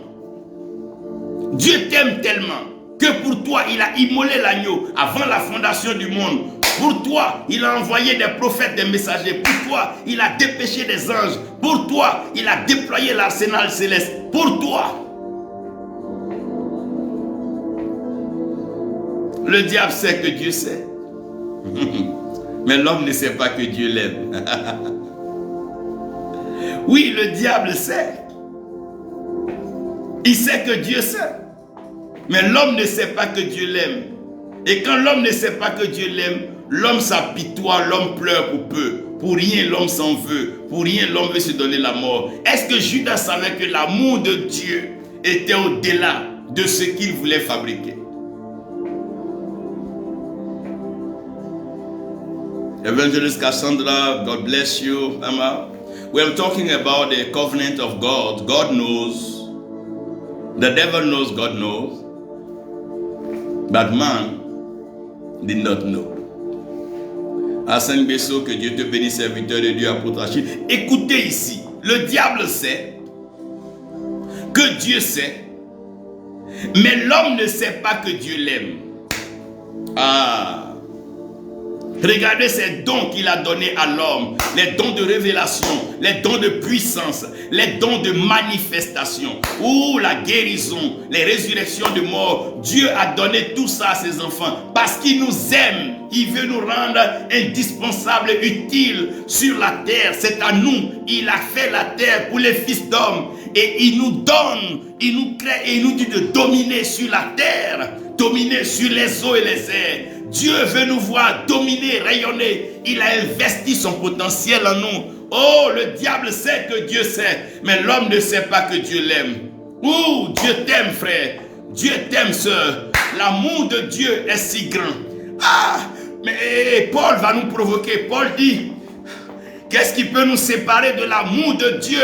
Dieu t'aime tellement que pour toi, il a immolé l'agneau avant la fondation du monde. Pour toi, il a envoyé des prophètes, des messagers. Pour toi, il a dépêché des anges. Pour toi, il a déployé l'arsenal céleste. Pour toi. Le diable sait que Dieu sait. Mais l'homme ne sait pas que Dieu l'aime. Oui, le diable sait. Il sait que Dieu sait. Mais l'homme ne sait pas que Dieu l'aime. Et quand l'homme ne sait pas que Dieu l'aime, l'homme s'apitoie, l'homme pleure pour peu. Pour rien, l'homme s'en veut. Pour rien, l'homme veut se donner la mort. Est-ce que Judas savait que l'amour de Dieu était au-delà de ce qu'il voulait fabriquer? Evangelist Cassandra, God bless you, Mama. We are talking about the covenant of God. God knows The devil knows God knows, but man did not know. Arsène Bessot, que Dieu te bénisse, serviteur de Dieu, apôtre Achille. Écoutez ici, le diable sait que Dieu sait, mais l'homme ne sait pas que Dieu l'aime. Ah! Regardez ces dons qu'il a donnés à l'homme, les dons de révélation, les dons de puissance, les dons de manifestation, la guérison, les résurrections de mort. Dieu a donné tout ça à ses enfants parce qu'il nous aime. Il veut nous rendre indispensables, utiles sur la terre. C'est à nous. Il a fait la terre pour les fils d'hommes et il nous donne, il nous crée et il nous dit de dominer sur la terre, dominer sur les eaux et les airs. Dieu veut nous voir dominer, rayonner. Il a investi son potentiel en nous. Oh, le diable sait que Dieu sait, mais l'homme ne sait pas que Dieu l'aime. Oh, Dieu t'aime, frère. Dieu t'aime, sœur. L'amour de Dieu est si grand. Ah, mais Paul va nous provoquer. Paul dit, qu'est-ce qui peut nous séparer de l'amour de Dieu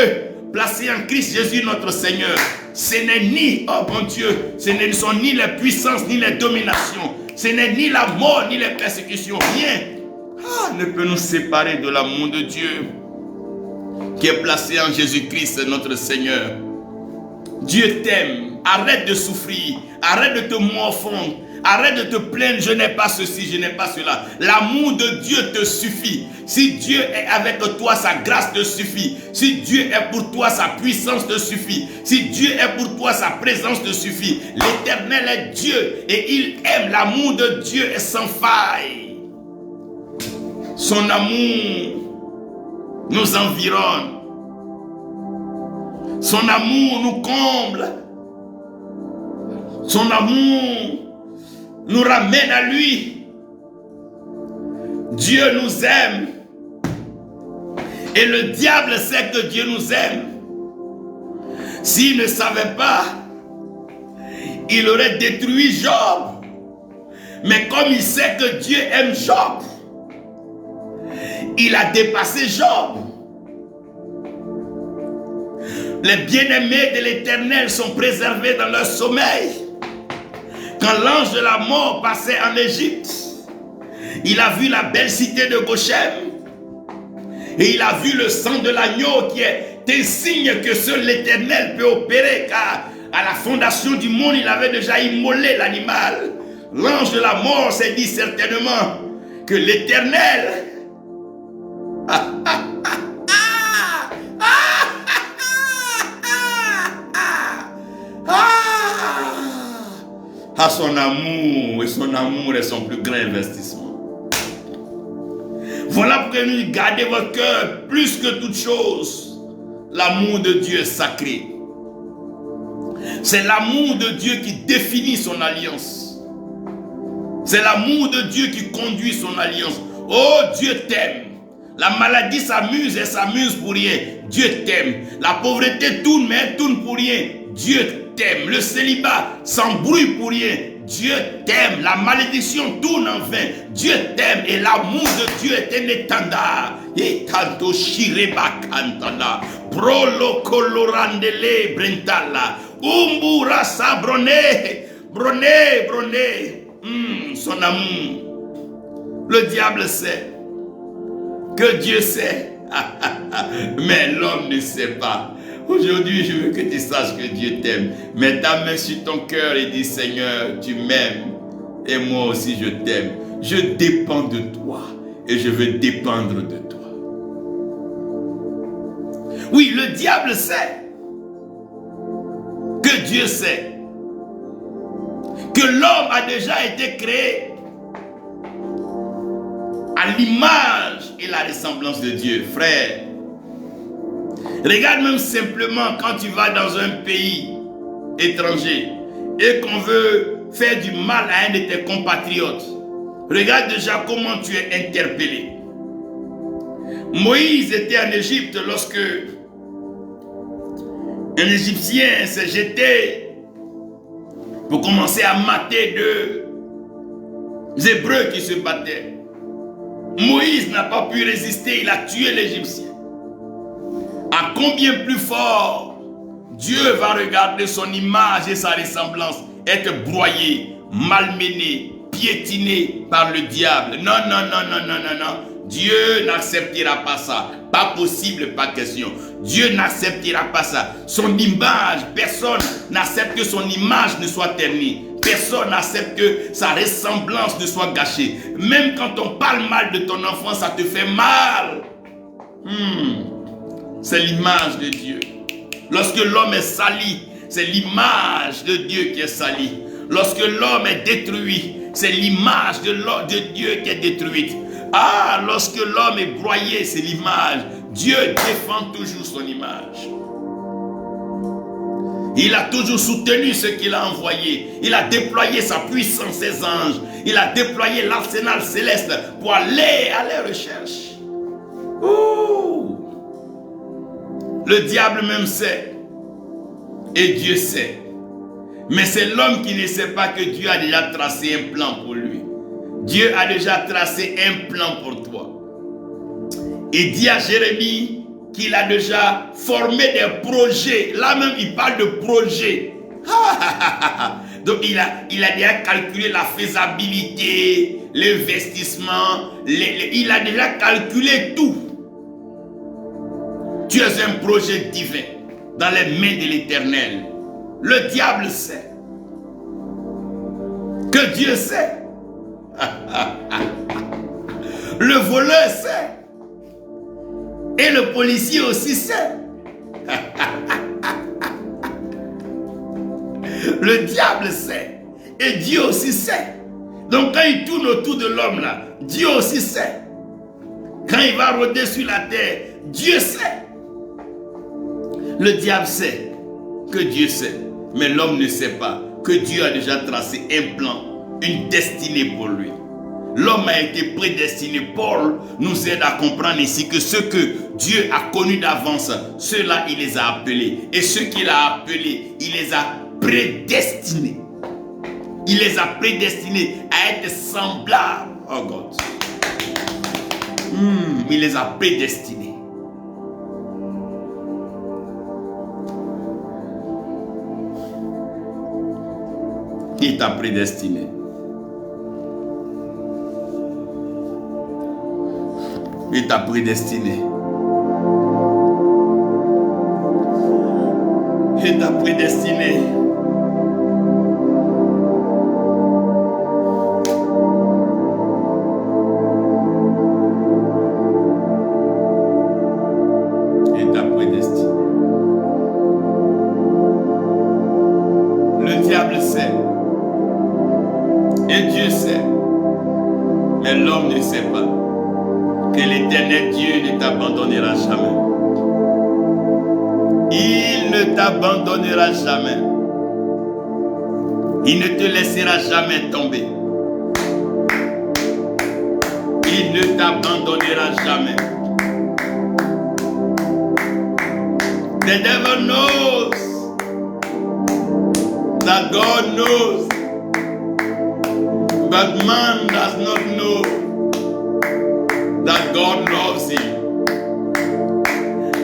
placé en Christ Jésus notre Seigneur? Ce n'est ni, oh mon Dieu, ce ne sont ni les puissances, ni les dominations. Ce n'est ni la mort, ni les persécutions. Rien ne peut nous séparer de l'amour de Dieu qui est placé en Jésus-Christ notre Seigneur. Dieu t'aime. Arrête de souffrir. Arrête de te morfondre. Arrête de te plaindre. Je n'ai pas ceci, je n'ai pas cela. L'amour de Dieu te suffit. Si Dieu est avec toi, sa grâce te suffit. Si Dieu est pour toi, sa puissance te suffit. Si Dieu est pour toi, sa présence te suffit. L'Éternel est Dieu et il aime. L'amour de Dieu est sans faille. Son amour nous environne. Son amour nous comble. Son amour nous ramène à lui. Dieu nous aime. Et le diable sait que Dieu nous aime. S'il ne savait pas, il aurait détruit Job. Mais comme il sait que Dieu aime Job, il a dépassé Job. Les bien-aimés de l'Éternel sont préservés dans leur sommeil. Quand l'ange de la mort passait en Égypte, il a vu la belle cité de Goshen et il a vu le sang de l'agneau qui est un signe que seul l'Éternel peut opérer, car à la fondation du monde, il avait déjà immolé l'animal. L'ange de la mort s'est dit certainement que l'Éternel a son amour, et son amour est son plus grand investissement. Voilà pourquoi nous gardez votre cœur plus que toute chose. L'amour de Dieu est sacré. C'est l'amour de Dieu qui définit son alliance. C'est l'amour de Dieu qui conduit son alliance. Oh, Dieu t'aime. La maladie s'amuse et s'amuse pour rien. Dieu t'aime. La pauvreté tourne, mais elle tourne pour rien. Dieu t'aime. Le célibat s'embrouille pour rien. Dieu t'aime. La malédiction tourne en vain. Dieu t'aime. Et l'amour de Dieu est un étendard. Et tanto shireba cantana. Prolo colorandele brentala. Umbura sabroné. Broné, broné. Son amour. Le diable sait que Dieu sait. Mais l'homme ne sait pas. Aujourd'hui, je veux que tu saches que Dieu t'aime. Mets ta main sur ton cœur et dis, Seigneur, tu m'aimes. Et moi aussi, je t'aime. Je dépends de toi. Et je veux dépendre de toi. Oui, le diable sait que Dieu sait. Que l'homme a déjà été créé à l'image et la ressemblance de Dieu. Frère, regarde même simplement quand tu vas dans un pays étranger et qu'on veut faire du mal à un de tes compatriotes. Regarde déjà comment tu es interpellé. Moïse était en Égypte lorsque un Égyptien s'est jeté pour commencer à mater deux Hébreux qui se battaient. Moïse n'a pas pu résister, il a tué l'Égyptien. À combien plus fort Dieu va regarder son image et sa ressemblance être broyé, malmené, piétiné par le diable. Non, non, non, non, non, non, non. Dieu n'acceptera pas ça. Pas possible, pas question. Dieu n'acceptera pas ça. Son image, personne n'accepte que son image ne soit ternie. Personne n'accepte que sa ressemblance ne soit gâchée. Même quand on parle mal de ton enfant, ça te fait mal. C'est l'image de Dieu. Lorsque l'homme est sali, c'est l'image de Dieu qui est salie. Lorsque l'homme est détruit, c'est l'image de Dieu qui est détruite. Ah, lorsque l'homme est broyé, c'est l'image. Dieu défend toujours son image. Il a toujours soutenu ce qu'il a envoyé. Il a déployé sa puissance, ses anges. Il a déployé l'arsenal céleste pour aller à leur recherche. Ouh. Le diable même sait. Et Dieu sait. Mais c'est l'homme qui ne sait pas que Dieu a déjà tracé un plan pour lui. Dieu a déjà tracé un plan pour toi. Il dit à Jérémie qu'il a déjà formé des projets. Là même, il parle de projets. Donc, il a déjà calculé la faisabilité, l'investissement. Il a déjà calculé tout. Tu es un projet divin dans les mains de l'Éternel. Le diable sait. Que Dieu sait. Le voleur sait. Et le policier aussi sait. Le diable sait. Et Dieu aussi sait. Donc quand il tourne autour de l'homme là, Dieu aussi sait. Quand il va rôder sur la terre, Dieu sait. Le diable sait que Dieu sait. Mais l'homme ne sait pas que Dieu a déjà tracé un plan, une destinée pour lui. L'homme a été prédestiné. Paul nous aide à comprendre ici que ce que Dieu a connu d'avance, ceux-là, il les a appelés. Et ceux qu'il a appelés, il les a prédestinés. Il les a prédestinés à être semblables. Oh God. Il les a prédestinés. Il t'a prédestiné. Il t'a prédestiné. Il t'a prédestiné. Il t'a prédestiné. Le diable sait. Et Dieu sait. Mais l'homme ne sait pas que l'Éternel Dieu ne t'abandonnera jamais. Il ne t'abandonnera jamais. Il ne te laissera jamais tomber. Il ne t'abandonnera jamais. The devil knows that God knows, but man does not know that God loves him.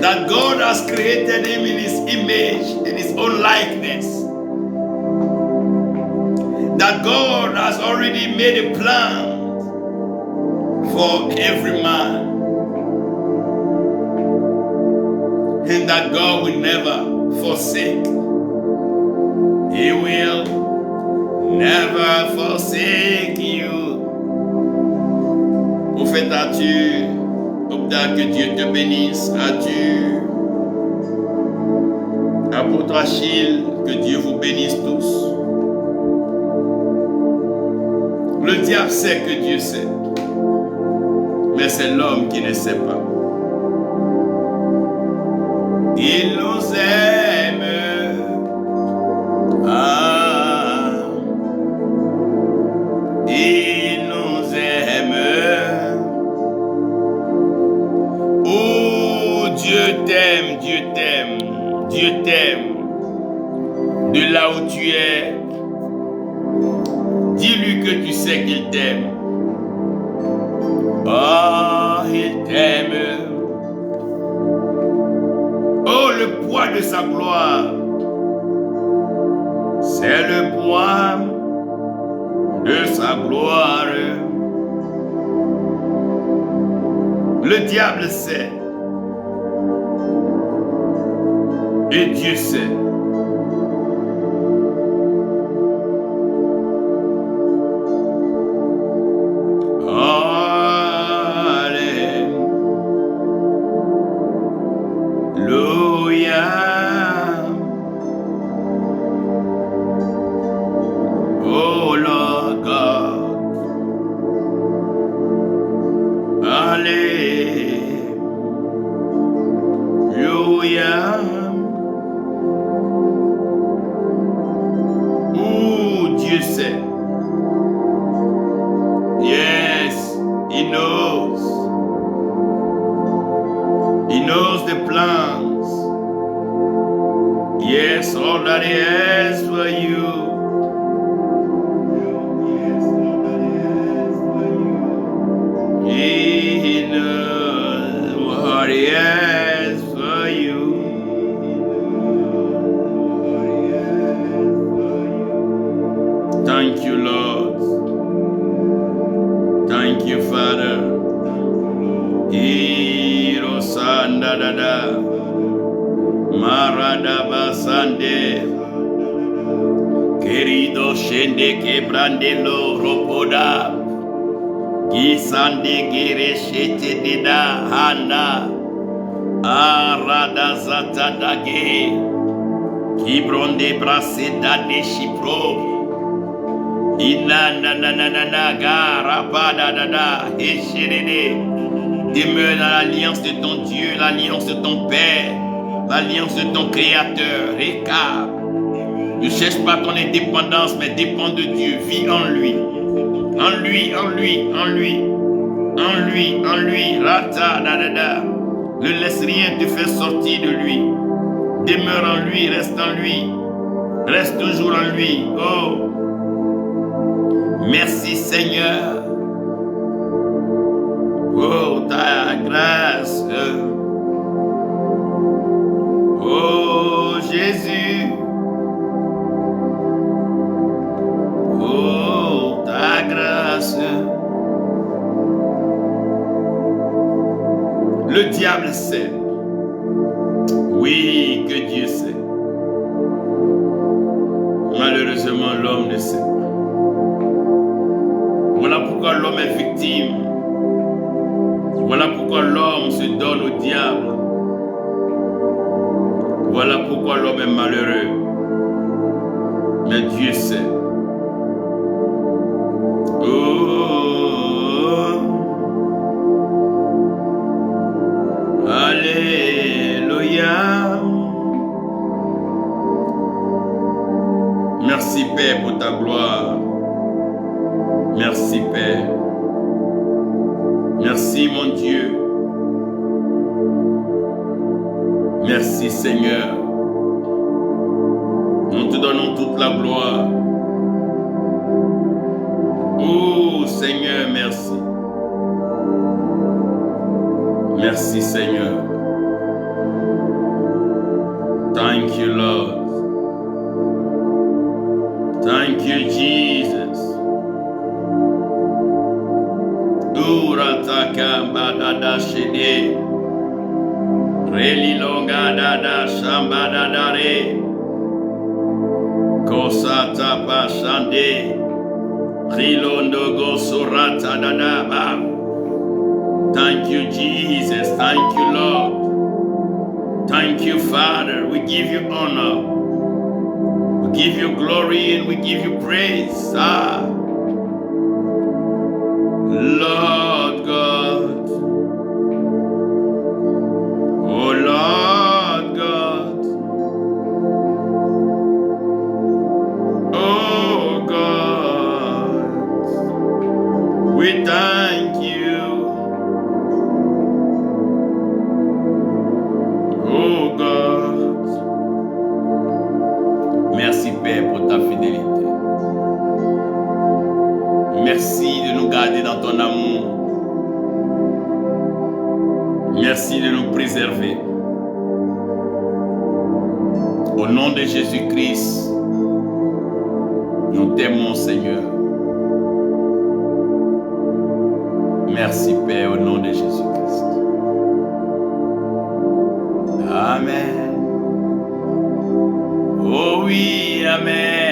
That God has created him in his image, in his own likeness. That God has already made a plan for every man. And that God will never forsake. He will never forsake you. Prophète Arthur, que Dieu te bénisse. Arthur, apôtre Achille, que Dieu vous bénisse tous. Le diable sait que Dieu sait, mais c'est l'homme qui ne sait pas. Il nous aime. Il nous aime. Oh, Dieu t'aime, Dieu t'aime, Dieu t'aime. De là où tu es, dis-lui que tu sais qu'il t'aime. Oh, il t'aime. Oh, le poids de sa gloire C'est le poids de sa gloire. Le diable sait. Et Dieu sait. Dieu sait. Yes, He knows. He knows the plans. Yes, all that He has for you. He knows what He has for you. Thank you, Lord. Thank you, Father. Irosanda dada, marada basande, querido shende quebrandelo ropoda, gisande gereshete dida handa, arada zatadage, kibronde braseda de chipro. Demeure dans l'alliance de ton Dieu, l'alliance de ton Père, l'alliance de ton Créateur. Ne cherche pas ton indépendance, mais dépend de Dieu. Vis en lui. En lui, en lui, en lui. En lui, en lui. Ne laisse rien te faire sortir de lui. Demeure en lui, reste en lui. Reste toujours en lui. Oh! Merci Seigneur. Oh, ta grâce. Oh, Jésus. Oh, ta grâce. Le diable sait. Oui, que Dieu sait. Malheureusement, l'homme ne sait pas. Voilà pourquoi l'homme est victime. Voilà pourquoi l'homme se donne au diable. Voilà pourquoi l'homme est malheureux. Mais Dieu sait. Oh, alléluia. Merci Père pour ta gloire. Merci Père. Merci mon Dieu. Merci Seigneur. Nous te donnons toute la gloire. Oh Seigneur, merci. Merci Seigneur. Thank you Lord. Thank you Jesus. Urataka badada shede, relilonga dada shamba dadare, kosata pashande, rilondo gosurata dadaba. Thank you Jesus, thank you Lord, thank you Father. We give you honor, we give you glory, and we give you praise. Lord God, oh Lord God, oh God, we thank you, oh God. Merci Père pour ta fidélité. Merci de nous garder dans ton amour. Merci de nous préserver. Au nom de Jésus-Christ, Nous t'aimons, Seigneur. Merci, Père, au nom de Jésus-Christ. Amen. Oh oui, Amen.